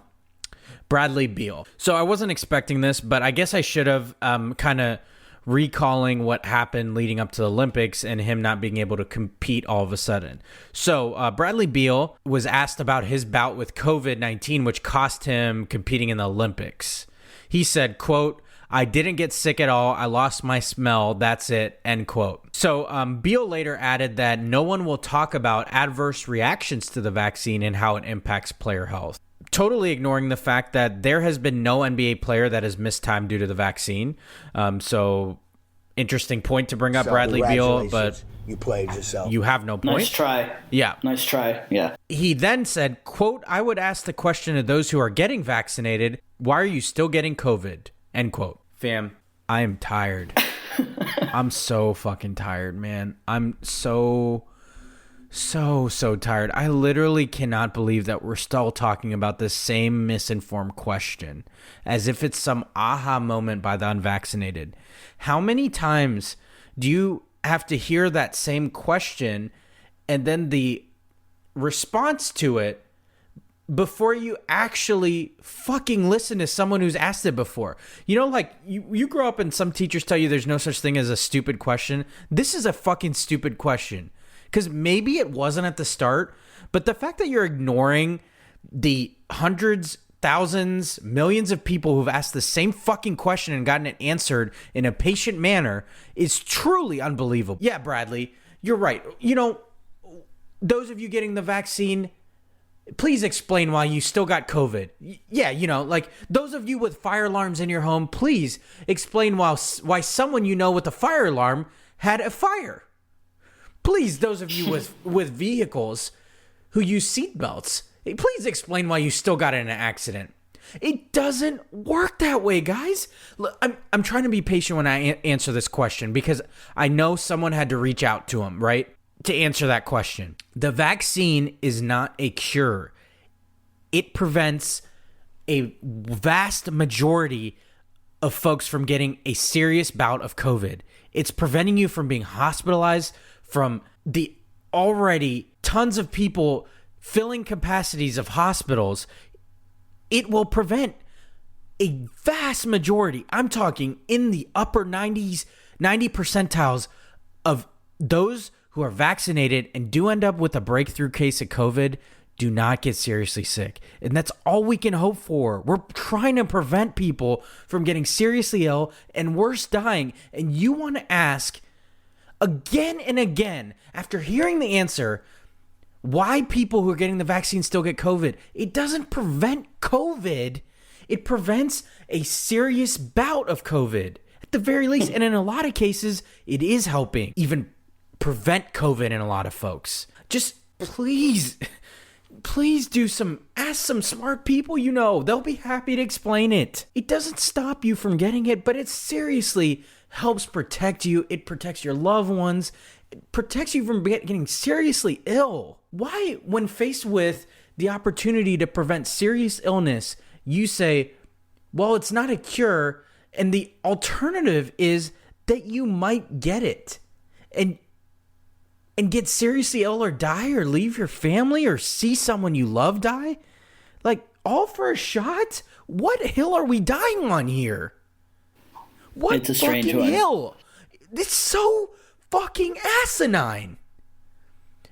Bradley Beal. So I wasn't expecting this, but I guess I should have kind of recalling what happened leading up to the Olympics and him not being able to compete all of a sudden. So Bradley Beal was asked about his bout with COVID-19, which cost him competing in the Olympics. He said, quote, I didn't get sick at all. I lost my smell. That's it. End quote. So Beal later added that no one will talk about adverse reactions to the vaccine and how it impacts player health. Totally ignoring the fact that there has been no NBA player that has missed time due to the vaccine. So interesting point to bring up, Bradley Beal, but you played yourself. You have no point. Nice try. Yeah. Nice try. Yeah. He then said, quote, I would ask the question to those who are getting vaccinated, why are you still getting COVID? End quote. Fam, I am tired. I'm so fucking tired, man. I'm so tired. I literally cannot believe that we're still talking about the same misinformed question as if it's some aha moment by the unvaccinated. How many times do you have to hear that same question and then the response to it before you actually fucking listen to someone who's asked it before? You know, like, you grow up and some teachers tell you there's no such thing as a stupid question. This is a fucking stupid question. Because maybe it wasn't at the start, but the fact that you're ignoring the hundreds, thousands, millions of people who've asked the same fucking question and gotten it answered in a patient manner is truly unbelievable. Yeah, Bradley, you're right. You know, those of you getting the vaccine, please explain why you still got COVID. Yeah, you know, like those of you with fire alarms in your home, please explain why someone you know with a fire alarm had a fire. Please, those of you with vehicles who use seatbelts, please explain why you still got in an accident. It doesn't work that way, guys. Look, I'm trying to be patient when I answer this question because I know someone had to reach out to him, right, to answer that question. The vaccine is not a cure. It prevents a vast majority of folks from getting a serious bout of COVID. It's preventing you from being hospitalized, from the already tons of people filling capacities of hospitals. It will prevent a vast majority, I'm talking in the upper 90 percentiles of those who are vaccinated and do end up with a breakthrough case of COVID, do not get seriously sick. And that's all we can hope for. We're trying to prevent people from getting seriously ill and worse, dying. And you want to ask again and again, after hearing the answer, why people who are getting the vaccine still get COVID. It doesn't prevent COVID. It prevents a serious bout of COVID at the very least. And in a lot of cases, it is helping even prevent COVID in a lot of folks. Just please ask some smart people you know. They'll be happy to explain it. It doesn't stop you from getting it, but it seriously helps protect you. It protects your loved ones. It protects you from getting seriously ill. Why, when faced with the opportunity to prevent serious illness, you say, well, it's not a cure, and the alternative is that you might get it and get seriously ill or die or leave your family or see someone you love die? Like, all for a shot? What hill are we dying on here? What it's a strange fucking one. hill? It's so fucking asinine.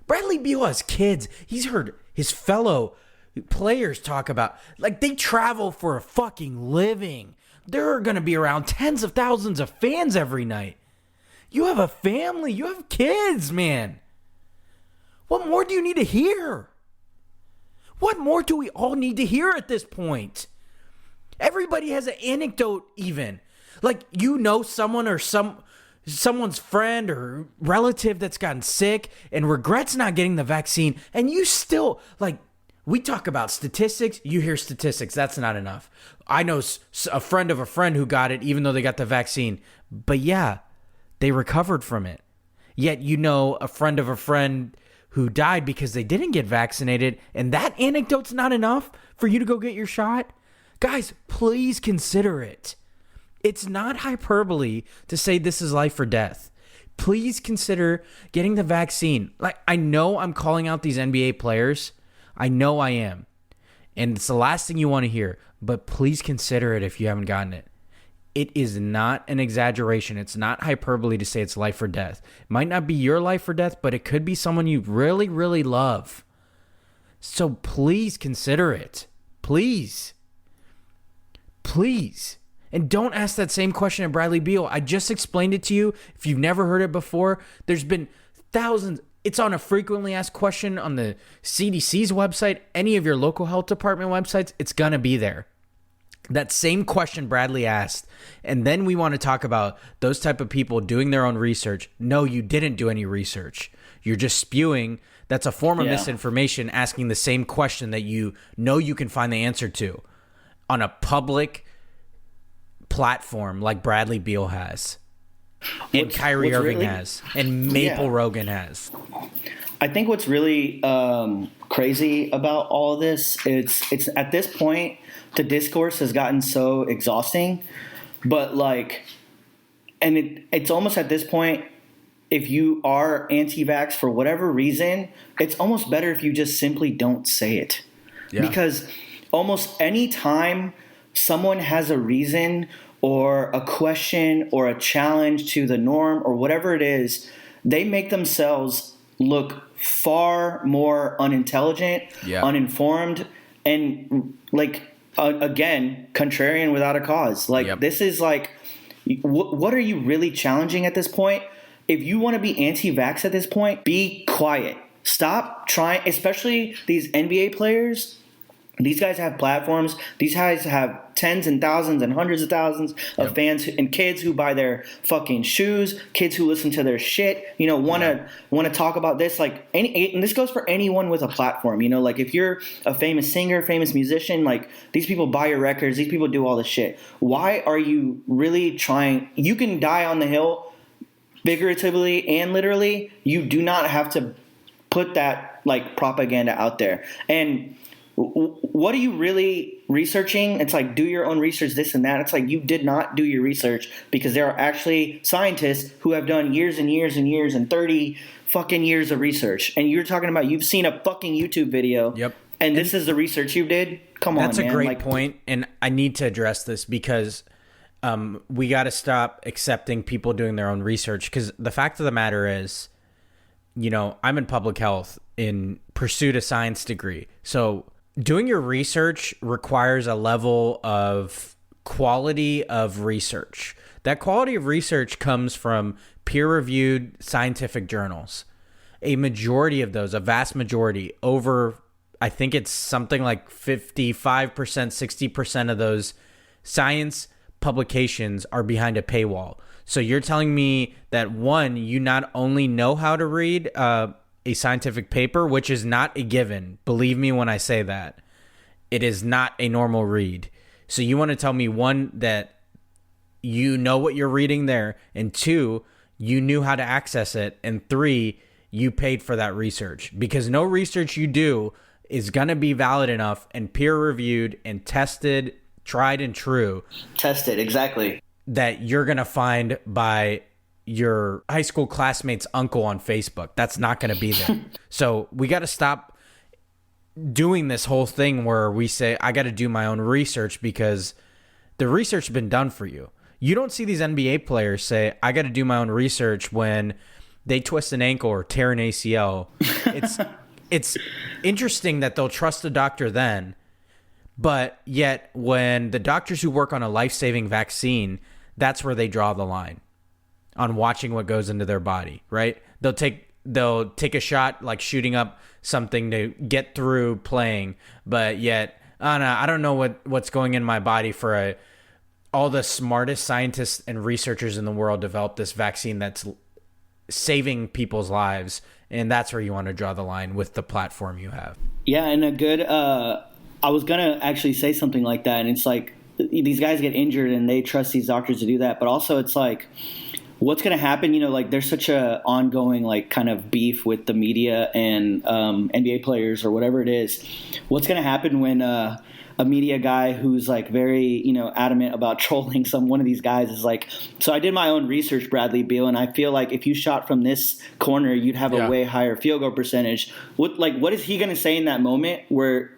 Bradley Beal has kids. He's heard his fellow players talk about, like, they travel for a fucking living. There are going to be around tens of thousands of fans every night. You have a family. You have kids, man. What more do you need to hear? What more do we all need to hear at this point? Everybody has an anecdote even. Like, you know someone or someone's friend or relative that's gotten sick and regrets not getting the vaccine, and you still, like, we talk about statistics, you hear statistics, that's not enough. I know a friend of a friend who got it even though they got the vaccine, but yeah, they recovered from it. Yet you know a friend of a friend who died because they didn't get vaccinated, and that anecdote's not enough for you to go get your shot? Guys, please consider it. It's not hyperbole to say this is life or death. Please consider getting the vaccine. Like, I know I'm calling out these NBA players. I know I am. And it's the last thing you want to hear, but please consider it if you haven't gotten it. It is not an exaggeration. It's not hyperbole to say it's life or death. It might not be your life or death, but it could be someone you really, really love. So please consider it. Please. Please. And don't ask that same question of Bradley Beal. I just explained it to you. If you've never heard it before, there's been thousands. It's on a frequently asked question on the CDC's website, any of your local health department websites, it's going to be there. That same question Bradley asked. And then we want to talk about those type of people doing their own research. No, you didn't do any research. You're just spewing. That's a form of misinformation, asking the same question that you know you can find the answer to on a public platform like Bradley Beal has, and Kyrie Irving has, and Maple Rogan has. I think what's really crazy about all of this, it's at this point, the discourse has gotten so exhausting, but like, and it's almost at this point, if you are anti-vax for whatever reason, it's almost better if you just simply don't say it. Yeah. Because almost any time someone has a reason or a question or a challenge to the norm or whatever it is, they make themselves look far more unintelligent, uninformed, and like, again, contrarian without a cause. Like, this is like, what are you really challenging at this point? If you want to be anti-vax at this point, be quiet. Stop trying, especially these NBA players. These guys have platforms. These guys have tens and thousands and hundreds of thousands of fans and kids who buy their fucking shoes, kids who listen to their shit, you know, want to talk about this. Like, and this goes for anyone with a platform, you know, like if you're a famous singer, famous musician, like these people buy your records, these people do all this shit. Why are you really trying? You can die on the hill figuratively and literally. You do not have to put that like propaganda out there. And what are you really researching? It's like, do your own research, this and that. It's like, you did not do your research, because there are actually scientists who have done years and years and years and 30 fucking years of research. And you're talking about, you've seen a fucking YouTube video. And this is the research you did? Come on, man. That's a great point. And I need to address this because we got to stop accepting people doing their own research. Because the fact of the matter is, I'm in public health in pursuit of science degree. So doing your research requires a level of quality of research. That quality of research comes from peer-reviewed scientific journals. A majority of those, a vast majority, over, I think it's something like 55%, 60% of those science publications are behind a paywall. So you're telling me that, one, you not only know how to read a scientific paper, which is not a given. Believe me when I say that. It is not a normal read. So you want to tell me, one, that you know what you're reading there, and two, you knew how to access it, and three, you paid for that research. Because no research you do is going to be valid enough and peer-reviewed and tested, tried and true. Tested, exactly. That you're going to find by your high school classmate's uncle on Facebook. That's not going to be there. So we got to stop doing this whole thing where we say, I got to do my own research, because the research has been done for you. You don't see these NBA players say, I got to do my own research when they twist an ankle or tear an ACL. It's interesting that they'll trust the doctor then, but yet when the doctors who work on a life-saving vaccine, that's where they draw the line on watching what goes into their body, right? They'll take a shot, like shooting up something to get through playing, but yet, I don't know what's going in my body for all the smartest scientists and researchers in the world developed this vaccine that's saving people's lives, and that's where you want to draw the line with the platform you have. Yeah, and a good I was gonna actually say something like that, and it's like these guys get injured and they trust these doctors to do that, but also it's like, what's gonna happen? Like there's such a ongoing like kind of beef with the media and NBA players or whatever it is. What's gonna happen when a media guy who's like very, adamant about trolling one of these guys is like, so I did my own research, Bradley Beal, and I feel like if you shot from this corner, you'd have a way higher field goal percentage. What is he going to say in that moment where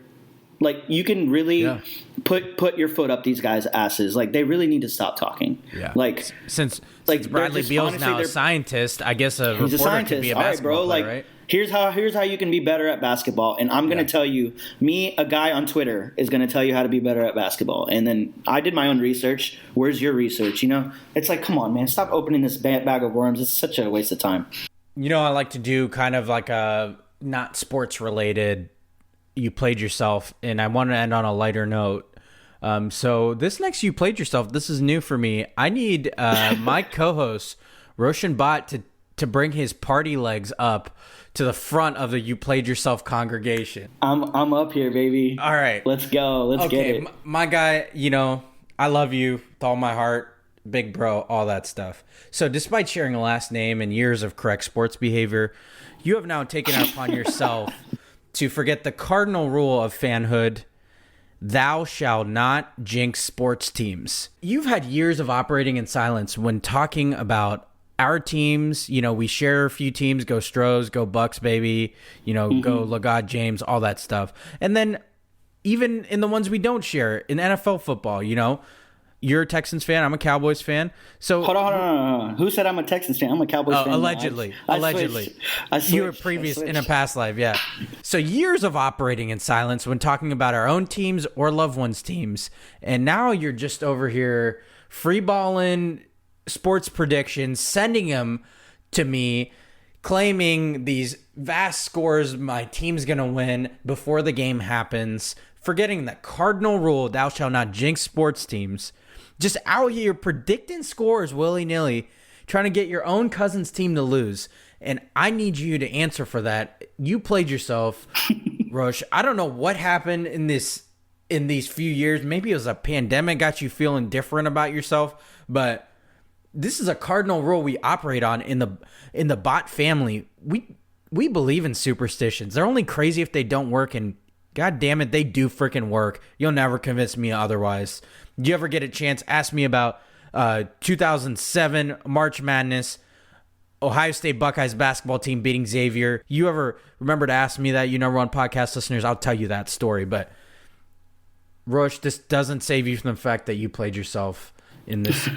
like you can really put your foot up these guys' asses? Like they really need to stop talking. Yeah. Like since Bradley Beal's now a scientist, I guess a reporter could be a basketball player, right? Here's how you can be better at basketball, and I'm going to tell you, a guy on Twitter is going to tell you how to be better at basketball, and then I did my own research. Where's your research? It's like, come on, man, stop opening this bag of worms. It's such a waste of time. I like to do kind of like a not sports related. You played yourself, and I want to end on a lighter note. So this next You Played Yourself, this is new for me. I need my co-host Roshan Bhatt to bring his party legs up to the front of the You Played Yourself congregation. I'm up here, baby. All right. Let's go. Let's get it. My guy, I love you with all my heart, big bro, all that stuff. So despite sharing a last name and years of correct sports behavior, you have now taken it upon yourself to forget the cardinal rule of fanhood: thou shalt not jinx sports teams. You've had years of operating in silence when talking about our teams. We share a few teams, go Stros, go Bucks, baby, go LeGod James, all that stuff. And then even in the ones we don't share, in NFL football, you're a Texans fan, I'm a Cowboys fan. So hold on. Who said I'm a Texans fan? I'm a Cowboys fan. Allegedly. You were previous in a past life, yeah. So years of operating in silence when talking about our own teams or loved ones' teams. And now you're just over here freeballing sports predictions, sending them to me, claiming these vast scores my team's gonna win before the game happens, forgetting the cardinal rule: thou shalt not jinx sports teams. Just out here predicting scores willy-nilly, trying to get your own cousin's team to lose. And I need you to answer for that. You played yourself, Rosh. I don't know what happened in these few years. Maybe it was a pandemic got you feeling different about yourself, but this is a cardinal rule we operate on in the Bot family. We believe in superstitions. They're only crazy if they don't work, and God damn it, they do freaking work. You'll never convince me otherwise. You ever get a chance, ask me about 2007 March Madness, Ohio State Buckeyes basketball team beating Xavier. You ever remember to ask me that, number one podcast listeners, I'll tell you that story. But Roche, this doesn't save you from the fact that you played yourself in this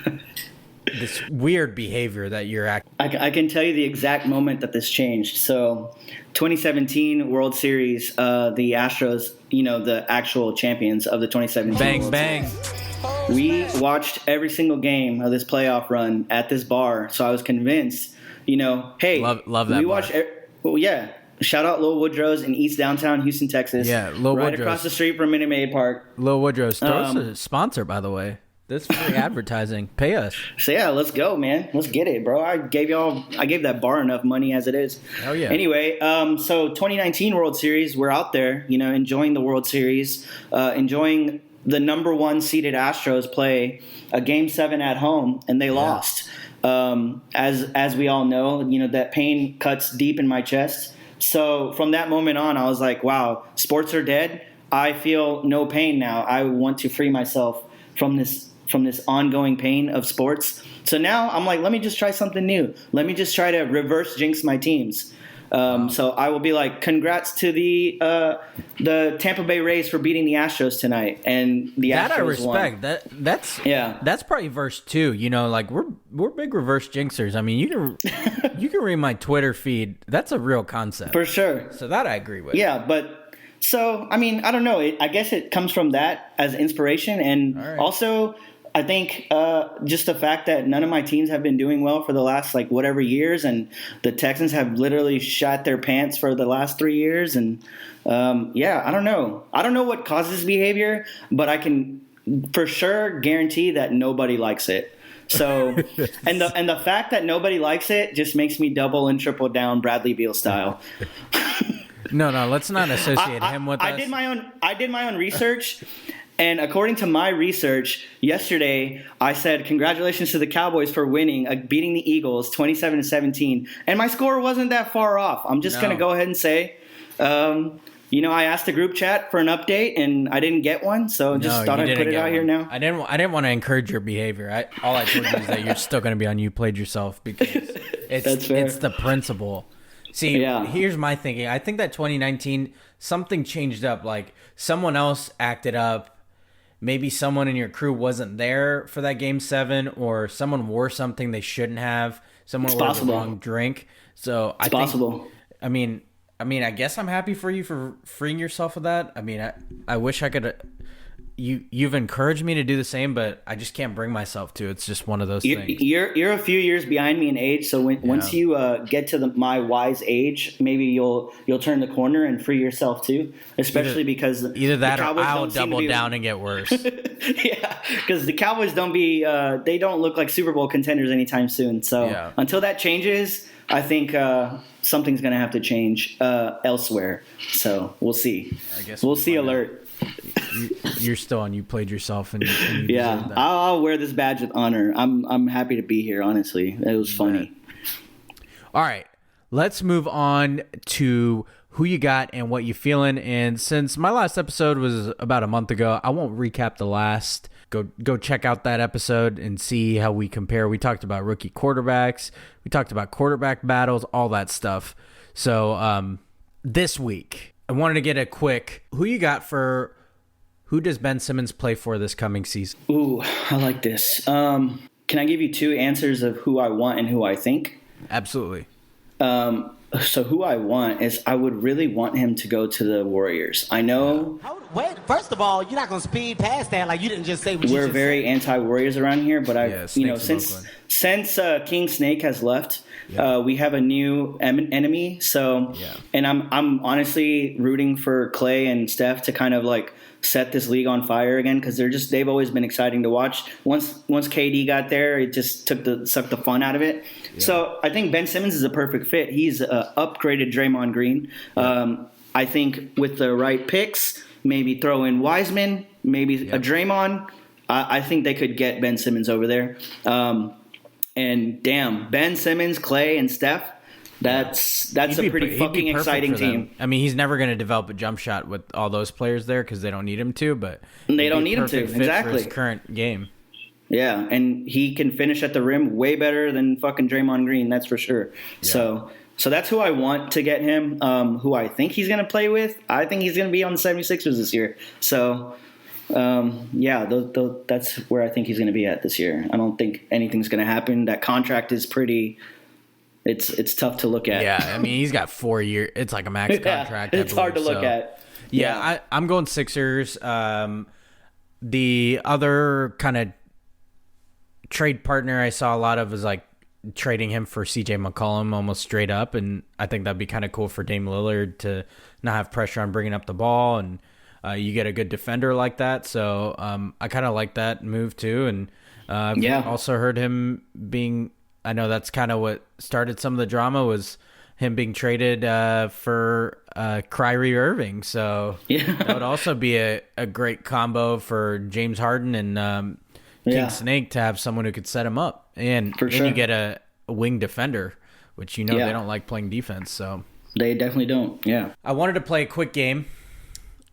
this weird behavior that you're acting. I can tell you the exact moment that this changed. So 2017 World Series, the Astros, the actual champions of the 2017 Bang, World bang. Series. We watched every single game of this playoff run at this bar, so I was convinced, hey, love that we bar. watched. Well, yeah, shout out Lil Woodrow's in East Downtown Houston, Texas. Yeah, Lil right Woodrow's. across the street from Minute Maid Park. Lil Woodrow's. Throw us a sponsor, by the way. This free advertising. Pay us. So yeah, let's go, man. Let's get it, bro. I gave that bar enough money as it is. Hell yeah. Anyway, so 2019 World Series, we're out there, enjoying the World Series, enjoying the number 1 seeded Astros play a Game 7 at home, and they lost. As we all know, that pain cuts deep in my chest. So from that moment on, I was like, wow, sports are dead. I feel no pain now. I want to free myself from this ongoing pain of sports. So now I'm like, let me just try something new. Let me just try to reverse jinx my teams. So I will be like, congrats to the Tampa Bay Rays for beating the Astros tonight, and the Astros That I respect. Won. That's probably verse 2. Like we're big reverse jinxers. I mean, you can read my Twitter feed. That's a real concept for sure. So that I agree with. Yeah, but so I mean, I don't know. I guess it comes from that as inspiration, and also I think just the fact that none of my teams have been doing well for the last whatever years, and the Texans have literally shot their pants for the last 3 years, and I don't know. I don't know what causes behavior, but I can for sure guarantee that nobody likes it. So, and the fact that nobody likes it just makes me double and triple down Bradley Beal style. No, let's not associate him with us. I did my own research. And according to my research, yesterday I said congratulations to the Cowboys for winning, beating the Eagles 27-17, and my score wasn't that far off. I'm just going to go ahead and say, I asked the group chat for an update, and I didn't get one, so just thought I'd put it out here now. I didn't want to encourage your behavior. All I told you is that you're still going to be on You Played Yourself because it's the principle. See, Here's my thinking. I think that 2019 something changed up. Like someone else acted up. Maybe someone in your crew wasn't there for that Game 7, or someone wore something they shouldn't have. Someone ordered the wrong drink. So I think, I mean, I guess I'm happy for you for freeing yourself of that. I mean, I wish I could. You've encouraged me to do the same, but I just can't bring myself to. It's just one of those things. You're a few years behind me in age, so once you get to my wise age, maybe you'll turn the corner and free yourself too. Especially because either that or I'll double down and get worse. Yeah, because the Cowboys they don't look like Super Bowl contenders anytime soon. So until that changes, I think something's going to have to change elsewhere. So we'll see. I guess we'll see. Alert. You're still on. You played yourself, and you that. I'll wear this badge with honor. I'm happy to be here. Honestly, it was funny. All right, let's move on to who you got and what you feeling. And since my last episode was about a month ago, I won't recap the last. Go check out that episode and see how we compare. We talked about rookie quarterbacks. We talked about quarterback battles, all that stuff. So this week, I wanted to get a quick who you got for who does Ben Simmons play for this coming season? Ooh, I like this. Can I give you 2 answers of who I want and who I think? Absolutely. So who I want is I would really want him to go to the Warriors. I know. Wait, first of all, you're not going to speed past that like you didn't just say what you we're just very said. Anti-Warriors around here, but since King Snake has left, we have a new enemy. So, and I'm honestly rooting for Clay and Steph to kind of set this league on fire again because they've always been exciting to watch. Once KD got there, it just sucked the fun out of it. Yeah. So I think Ben Simmons is a perfect fit. He's upgraded Draymond Green. I think with the right picks, maybe throw in Wiseman, maybe a Draymond. I think they could get Ben Simmons over there. And damn, Ben Simmons, Clay, and Steph. That's a pretty fucking exciting team. I mean, he's never going to develop a jump shot with all those players there because they don't need him to. But they don't need him to exactly for his current game. Yeah, and he can finish at the rim way better than fucking Draymond Green. That's for sure. Yeah. So that's who I want to get him. Who I think he's going to play with. I think he's going to be on the 76ers this year. So Yeah, that's where I think he's going to be at this year. I don't think anything's going to happen. That contract is pretty. It's tough to look at. Yeah, I mean he's got 4 years. It's like a max contract. It's hard to look at. Yeah, I'm going Sixers. The other kind of trade partner I saw a lot of was like trading him for CJ McCollum almost straight up, and I think that'd be kind of cool for Dame Lillard to not have pressure on bringing up the ball, and you get a good defender like that. So I kind of like that move too, and I've also heard him being. I know that's kind of what started some of the drama was him being traded for Cryrie Irving. So that would also be a great combo for James Harden and King Snake to have someone who could set him up. And you get a wing defender, which they don't like playing defense. So they definitely don't. Yeah. I wanted to play a quick game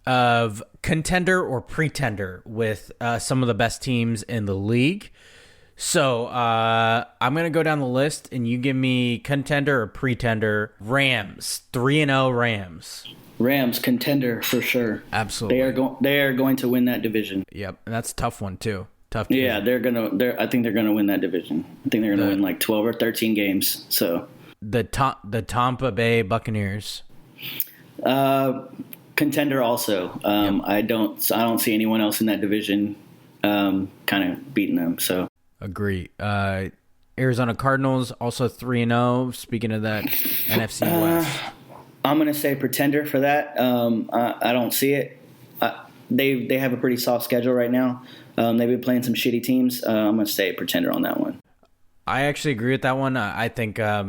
of Contender or Pretender with some of the best teams in the league. So I'm going to go down the list, and you give me Contender or Pretender. Rams, 3-0 Rams. Rams, Contender for sure. Absolutely. They are going to win that division. Yep, and that's a tough one too. Tough division. Yeah, I think they're gonna win that division. I think they're gonna win like 12 or 13 games. So the Tampa Bay Buccaneers. Contender also. I don't see anyone else in that division kind of beating them. So agree. Arizona Cardinals also 3-0. Speaking of that NFC West, I'm gonna say Pretender for that. I don't see it. They have a pretty soft schedule right now. They've been playing some shitty teams. I'm going to say Pretender on that one. I actually agree with that one. I think they're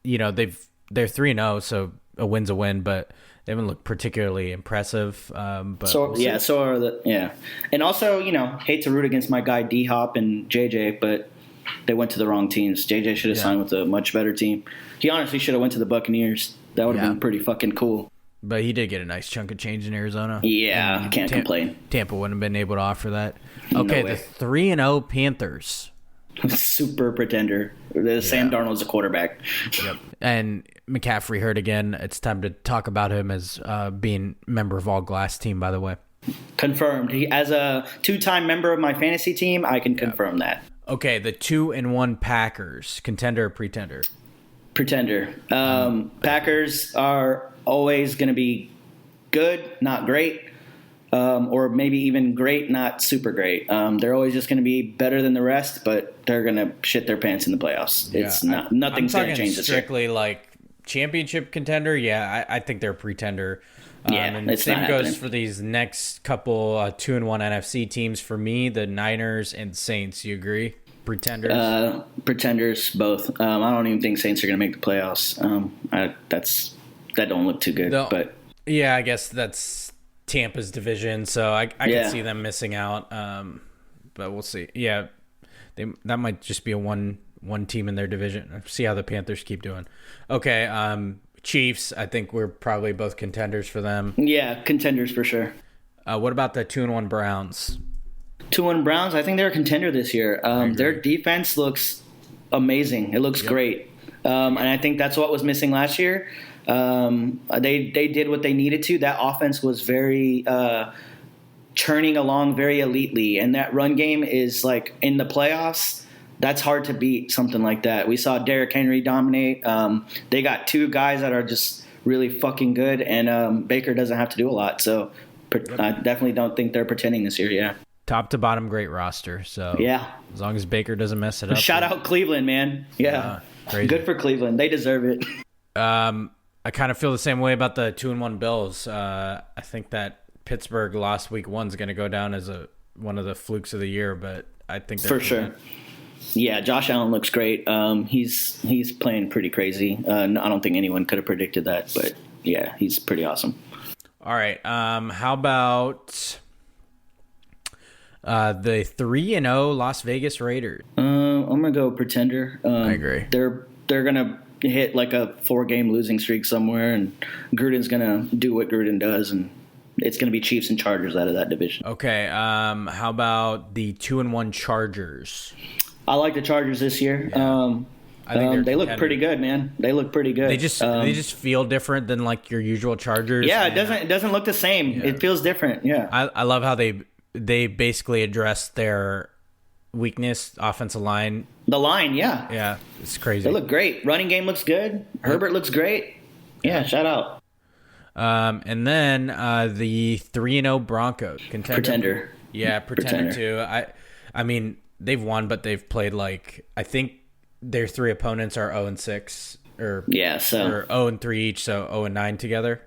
3-0, so a win's a win, but they haven't looked particularly impressive. And also hate to root against my guy D Hop and JJ, but they went to the wrong teams. JJ should have signed with a much better team. He honestly should have went to the Buccaneers. That would have been pretty fucking cool. But he did get a nice chunk of change in Arizona. Yeah, can't complain. Tampa wouldn't have been able to offer that. Okay, the 3-0 Panthers. Super Pretender. Sam Darnold's a quarterback. Yep. And McCaffrey hurt again. It's time to talk about him as being member of All Glass team, by the way. Confirmed. As a 2-time member of my fantasy team, I can confirm that. Okay, the 2-1 Packers. Contender or Pretender? Pretender. Packers are always going to be good, not great, or maybe even great, not super great. They're always just going to be better than the rest, but they're going to shit their pants in the playoffs. It's nothing's going to change this year. Strictly like championship contender. Yeah, I think they're a Pretender. And it's same not goes happening. for these next couple 2-1 NFC teams. For me, the Niners and Saints. You agree? Pretenders. Pretenders, both. I don't even think Saints are going to make the playoffs. That don't look too good. But yeah, I guess that's Tampa's division, so I can see them missing out. But we'll see. Yeah, that might just be a one team in their division. See how the Panthers keep doing. Okay, Chiefs. I think we're probably both contenders for them. Yeah, contenders for sure. What about the 2-1 Browns? 2-1 Browns. I think they're a contender this year. Their defense looks amazing. It looks great, and I think that's what was missing last year. They did what they needed to. That offense was very churning along very elitely, and that run game is like in the playoffs. That's hard to beat, something like that. We saw Derrick Henry dominate. They got 2 guys that are just really fucking good, and Baker doesn't have to do a lot. So I definitely don't think they're pretending this year. Yeah. Top to bottom, great roster. So as long as Baker doesn't mess it up. Shout out Cleveland, man. Yeah, good for Cleveland. They deserve it. I kind of feel the same way about the 2-1 Bills. I think that Pittsburgh lost week 1 is going to go down as one of the flukes of the year, but I think they're for sure. Yeah, Josh Allen looks great. He's playing pretty crazy. I don't think anyone could have predicted that, but yeah, he's pretty awesome. All right. How about the 3-0 Las Vegas Raiders? I'm gonna go Pretender. I agree. They're gonna hit like a 4-game losing streak somewhere, and Gruden's gonna do what Gruden does, and it's gonna be Chiefs and Chargers out of that division. Okay. How about the 2-1 Chargers? I like the Chargers this year. Yeah. I think they look pretty good, man. They look pretty good. They just feel different than like your usual Chargers. Yeah, it doesn't look the same. Yeah. It feels different. Yeah. I love how they they basically addressed their weakness, offensive line. The line, yeah. Yeah, it's crazy. They look great. Running game looks good. Herbert looks great. Yeah, shout out. And then the 3-0 Broncos. Pretender. Yeah, Pretender too. I mean, they've won, but they've played I think their 3 opponents are 0-6 or 0-3 each, so 0-9 together.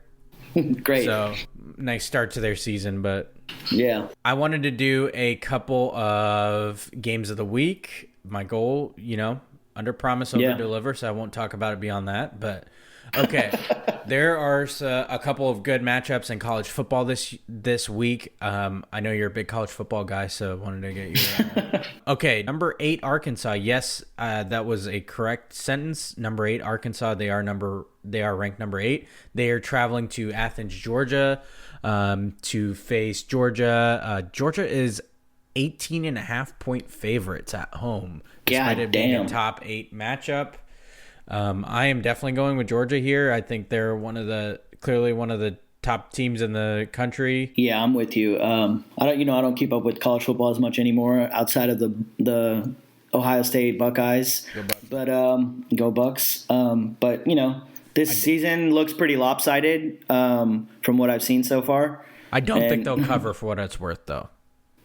Great. So nice start to their season, but yeah. I wanted to do a couple of games of the week. My goal, under promise, over deliver, so I won't talk about it beyond that, but okay. There are a couple of good matchups in college football this week. I know you're a big college football guy, so I wanted to get you. Okay, number 8 Arkansas. Yes, that was a correct sentence. Number 8 Arkansas. They are ranked number 8. They are traveling to Athens, Georgia, to face Georgia. Georgia is 18.5-point favorites at home, despite it being a top 8 matchup. I am definitely going with Georgia here. I think they're clearly one of the top teams in the country. Yeah, I'm with you. I don't keep up with college football as much anymore outside of the Ohio State Buckeyes. Go Bucks. But this season looks pretty lopsided from what I've seen so far. I don't think they'll cover for what it's worth, though.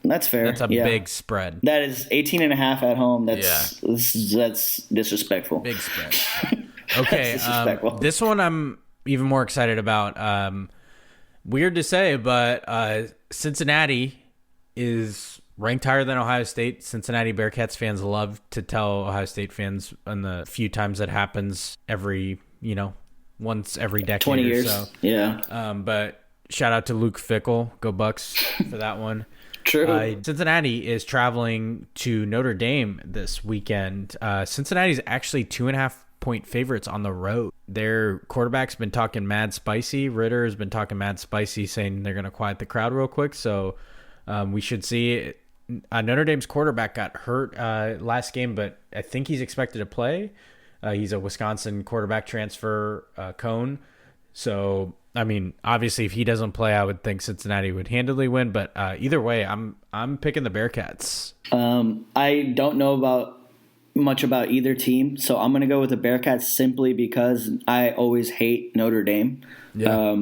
That's fair. That's a big spread. That is 18.5 at home. That's disrespectful. Big spread. Okay. Disrespectful. This one I'm even more excited about. Weird to say, but Cincinnati is ranked higher than Ohio State. Cincinnati Bearcats fans love to tell Ohio State fans on the few times that happens once every decade 20 years. Or so. Yeah. But shout out to Luke Fickell. Go Bucks for that one. True. Cincinnati is traveling to Notre Dame this weekend. Cincinnati is actually 2.5-point favorites on the road. Their quarterback's been talking mad spicy. Ritter has been talking mad spicy, saying they're going to quiet the crowd real quick. So we should see it. Notre Dame's quarterback got hurt last game, but I think he's expected to play. He's a Wisconsin quarterback transfer, Cone. So, I mean, obviously, if he doesn't play, I would think Cincinnati would handily win. But either way, I'm picking the Bearcats. I don't know much about either team, so I'm going to go with the Bearcats simply because I always hate Notre Dame. Yeah.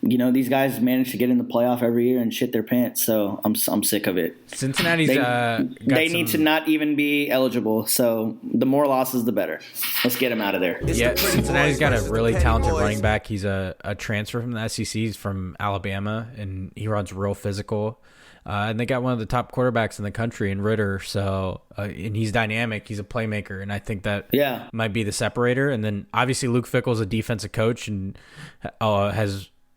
These guys manage to get in the playoff every year and shit their pants, so I'm sick of it. Cincinnati's they need to not even be eligible, so the more losses, the better. Let's get them out of there. Yeah, Cincinnati's got a really talented running back. He's a transfer from the SEC. He's from Alabama, and he runs real physical. And they got one of the top quarterbacks in the country in Ritter. So, and he's dynamic. He's a playmaker. And I think that might be the separator. And then obviously Luke Fickell's a defensive coach and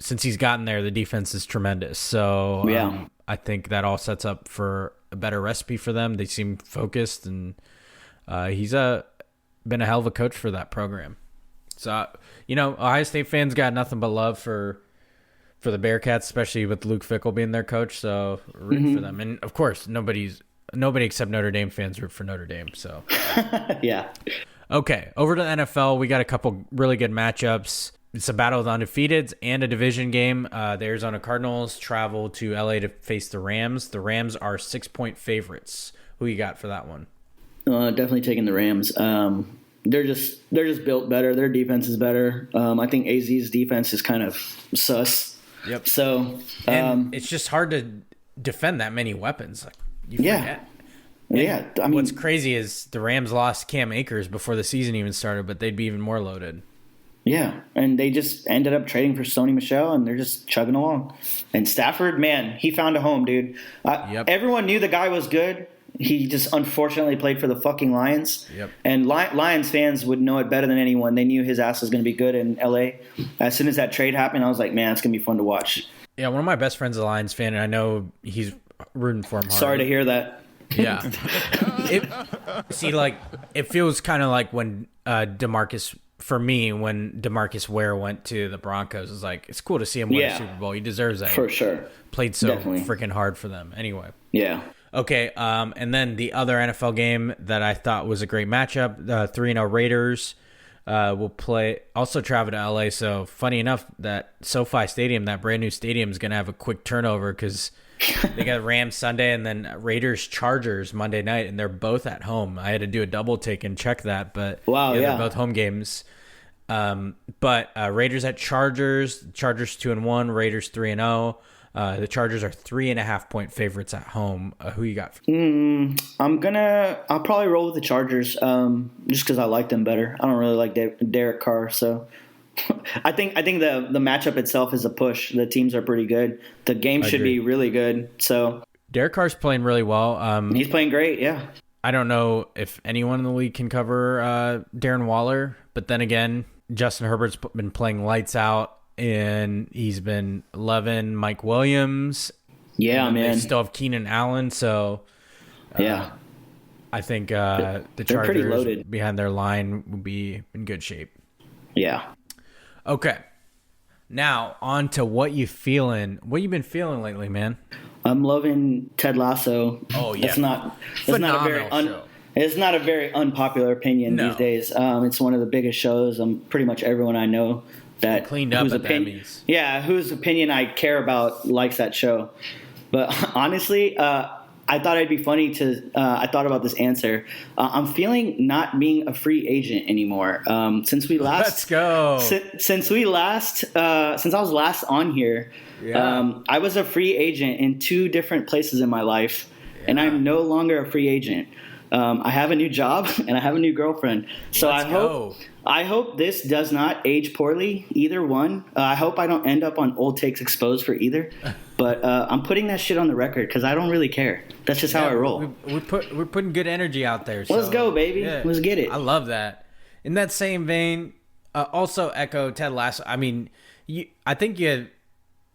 since he's gotten there, the defense is tremendous. So I think that all sets up for a better recipe for them. They seem focused, and he's been a hell of a coach for that program. So, Ohio State fans got nothing but love for the Bearcats, especially with Luke Fickell being their coach. So root for them. And of course, nobody except Notre Dame fans root for Notre Dame. So yeah. Okay, over to the NFL. We got a couple really good matchups. It's a battle of the undefeateds and a division game. The Arizona Cardinals travel to LA to face the Rams. The Rams are 6-point favorites. Who you got for that one? Definitely taking the Rams. They're just built better. Their defense is better. I think AZ's defense is kind of sus. Yep. So it's just hard to defend that many weapons. You forget. Yeah. I mean, what's crazy is the Rams lost Cam Akers before the season even started, but they'd be even more loaded. Yeah, and they just ended up trading for Sony Michel, and they're just chugging along. And Stafford, man, he found a home, dude. Everyone knew the guy was good. He just unfortunately played for the fucking Lions. Yep. And Lions fans would know it better than anyone. They knew his ass was going to be good in L.A. As soon as that trade happened, I was like, man, it's going to be fun to watch. Yeah, one of my best friends is a Lions fan, and I know he's rooting for him hard. Sorry to hear that. Yeah. It feels kind of like when DeMarcus Ware went to the Broncos. It's like, it's cool to see him win a Super Bowl. He deserves that. For sure. Played so freaking hard for them. Anyway. Yeah. Okay, and then the other NFL game that I thought was a great matchup, the 3-0 Raiders will travel to LA. So funny enough that SoFi Stadium, that brand new stadium, is going to have a quick turnover because They got Rams Sunday and then Raiders Chargers Monday night, and they're both at home. I had to do a double take and check that, but they're both home games. But Raiders at Chargers 2-1, Raiders 3-0. The Chargers are 3.5-point favorites at home. Who you got? I'll probably roll with the Chargers, just because I like them better. I don't really like Derek Carr, so I think the matchup itself is a push. The teams are pretty good. The game should be really good. So Derek Carr's playing really well. He's playing great. Yeah. I don't know if anyone in the league can cover Darren Waller, but then again, Justin Herbert's been playing lights out, and he's been loving Mike Williams. Yeah, man. They still have Keenan Allen, so yeah. I think the Chargers behind their line will be in good shape. Yeah. Okay. Now, on to what you feeling. What you been feeling lately, man? I'm loving Ted Lasso. Oh, yeah. It's not a very unpopular opinion these days. It's one of the biggest shows. Pretty much everyone I know that cleaned up at the Emmys. Yeah, whose opinion I care about likes that show. But honestly, I thought it'd be funny I thought about this answer. I'm feeling not being a free agent anymore. Since Let's go. Since I was last on here, I was a free agent in 2 different places in my life, and I'm no longer a free agent. I have a new job and I have a new girlfriend. So I hope this does not age poorly, either one. I hope I don't end up on old takes exposed for either. But I'm putting that shit on the record because I don't really care. That's just how I roll. We're putting good energy out there. So, let's go, baby. Yeah. Let's get it. I love that. In that same vein, also echo Ted Lasso. I mean, I think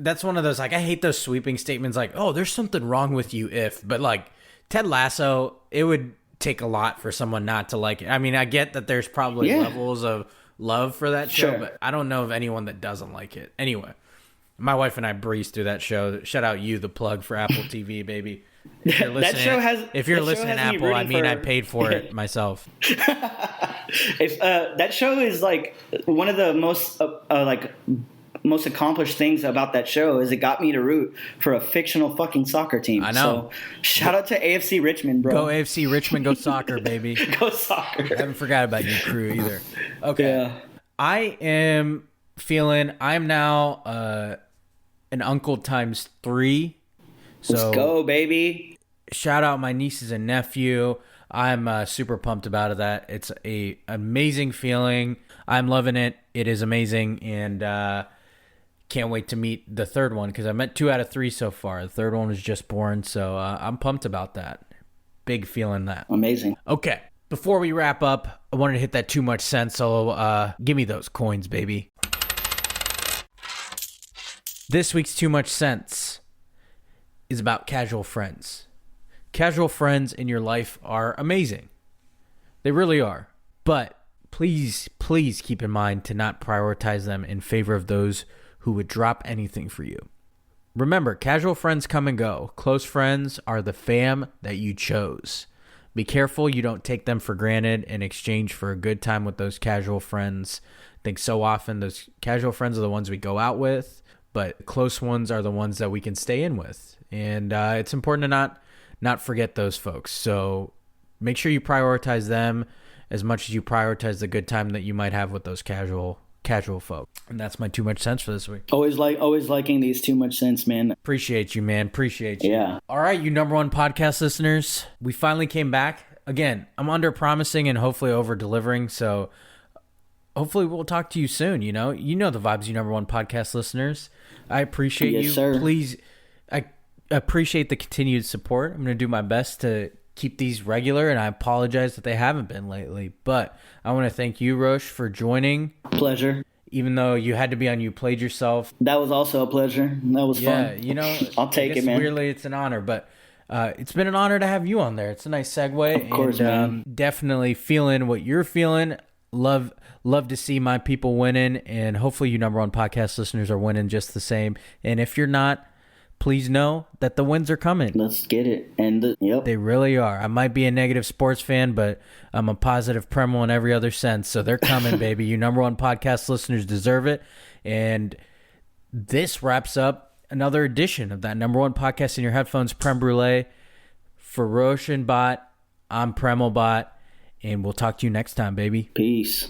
that's one of those, like, I hate those sweeping statements like, oh, there's something wrong with you but like Ted Lasso, it would take a lot for someone not to like it. I mean, I get that there's probably levels of love for that show, but I don't know of anyone that doesn't like it. Anyway, my wife and I breezed through that show. Shout out you, the plug for Apple TV, baby. If you're listening, if you're listening Apple, I mean, I paid for it myself. That show is like one of the most accomplished things about that show is it got me to root for a fictional fucking soccer team. I know. So shout out to AFC Richmond, bro. Go AFC Richmond, go soccer, baby. Go soccer. I haven't forgot about your crew either. Okay. Yeah. I am feeling I'm now an uncle times 3. So let's go, baby. Shout out my nieces and nephew. I'm super pumped about that. It's a amazing feeling. I'm loving it. It is amazing, and can't wait to meet the third one because I met 2 out of 3 so far. The third one was just born, so I'm pumped about that. Big feeling that. Amazing. Okay, before we wrap up, I wanted to hit that too much sense, so give me those coins, baby. This week's Too Much Sense is about casual friends. Casual friends in your life are amazing. They really are. But please keep in mind to not prioritize them in favor of those who would drop anything for you. Remember, casual friends come and go. Close friends are the fam that you chose. Be careful you don't take them for granted in exchange for a good time with those casual friends. I think so often those casual friends are the ones we go out with, but close ones are the ones that we can stay in with. And it's important to not forget those folks. So make sure you prioritize them as much as you prioritize the good time that you might have with those casual folk. And that's my Too Much Sense for this week. Always liking these Too Much Sense, man. Appreciate you, man. Appreciate you. Yeah. All right, you number one podcast listeners. We finally came back. Again, I'm under promising and hopefully over delivering. So hopefully we'll talk to you soon. You know the vibes, you number one podcast listeners. I appreciate you. Sir. Please, I appreciate the continued support. I'm going to do my best to keep these regular, and I apologize that they haven't been lately. But I want to thank you, Rosh, for joining. Pleasure. Even though you had to be on, you played yourself. That was also a pleasure. That was fun. Yeah, I'll take it, man. Weirdly, it's an honor, but it's been an honor to have you on there. It's a nice segue. Of course, man. Definitely feeling what you're feeling. Love to see my people winning, and hopefully you number one podcast listeners are winning just the same. And if you're not, please know that the wins are coming. Let's get it. And yep. They really are. I might be a negative sports fan, but I'm a positive Premal in every other sense. So they're coming, baby. You number one podcast listeners deserve it. And this wraps up another edition of that number one podcast in your headphones, Prem Brulee. For Roshan Bhatt, I'm Premal Bhatt, and we'll talk to you next time, baby. Peace.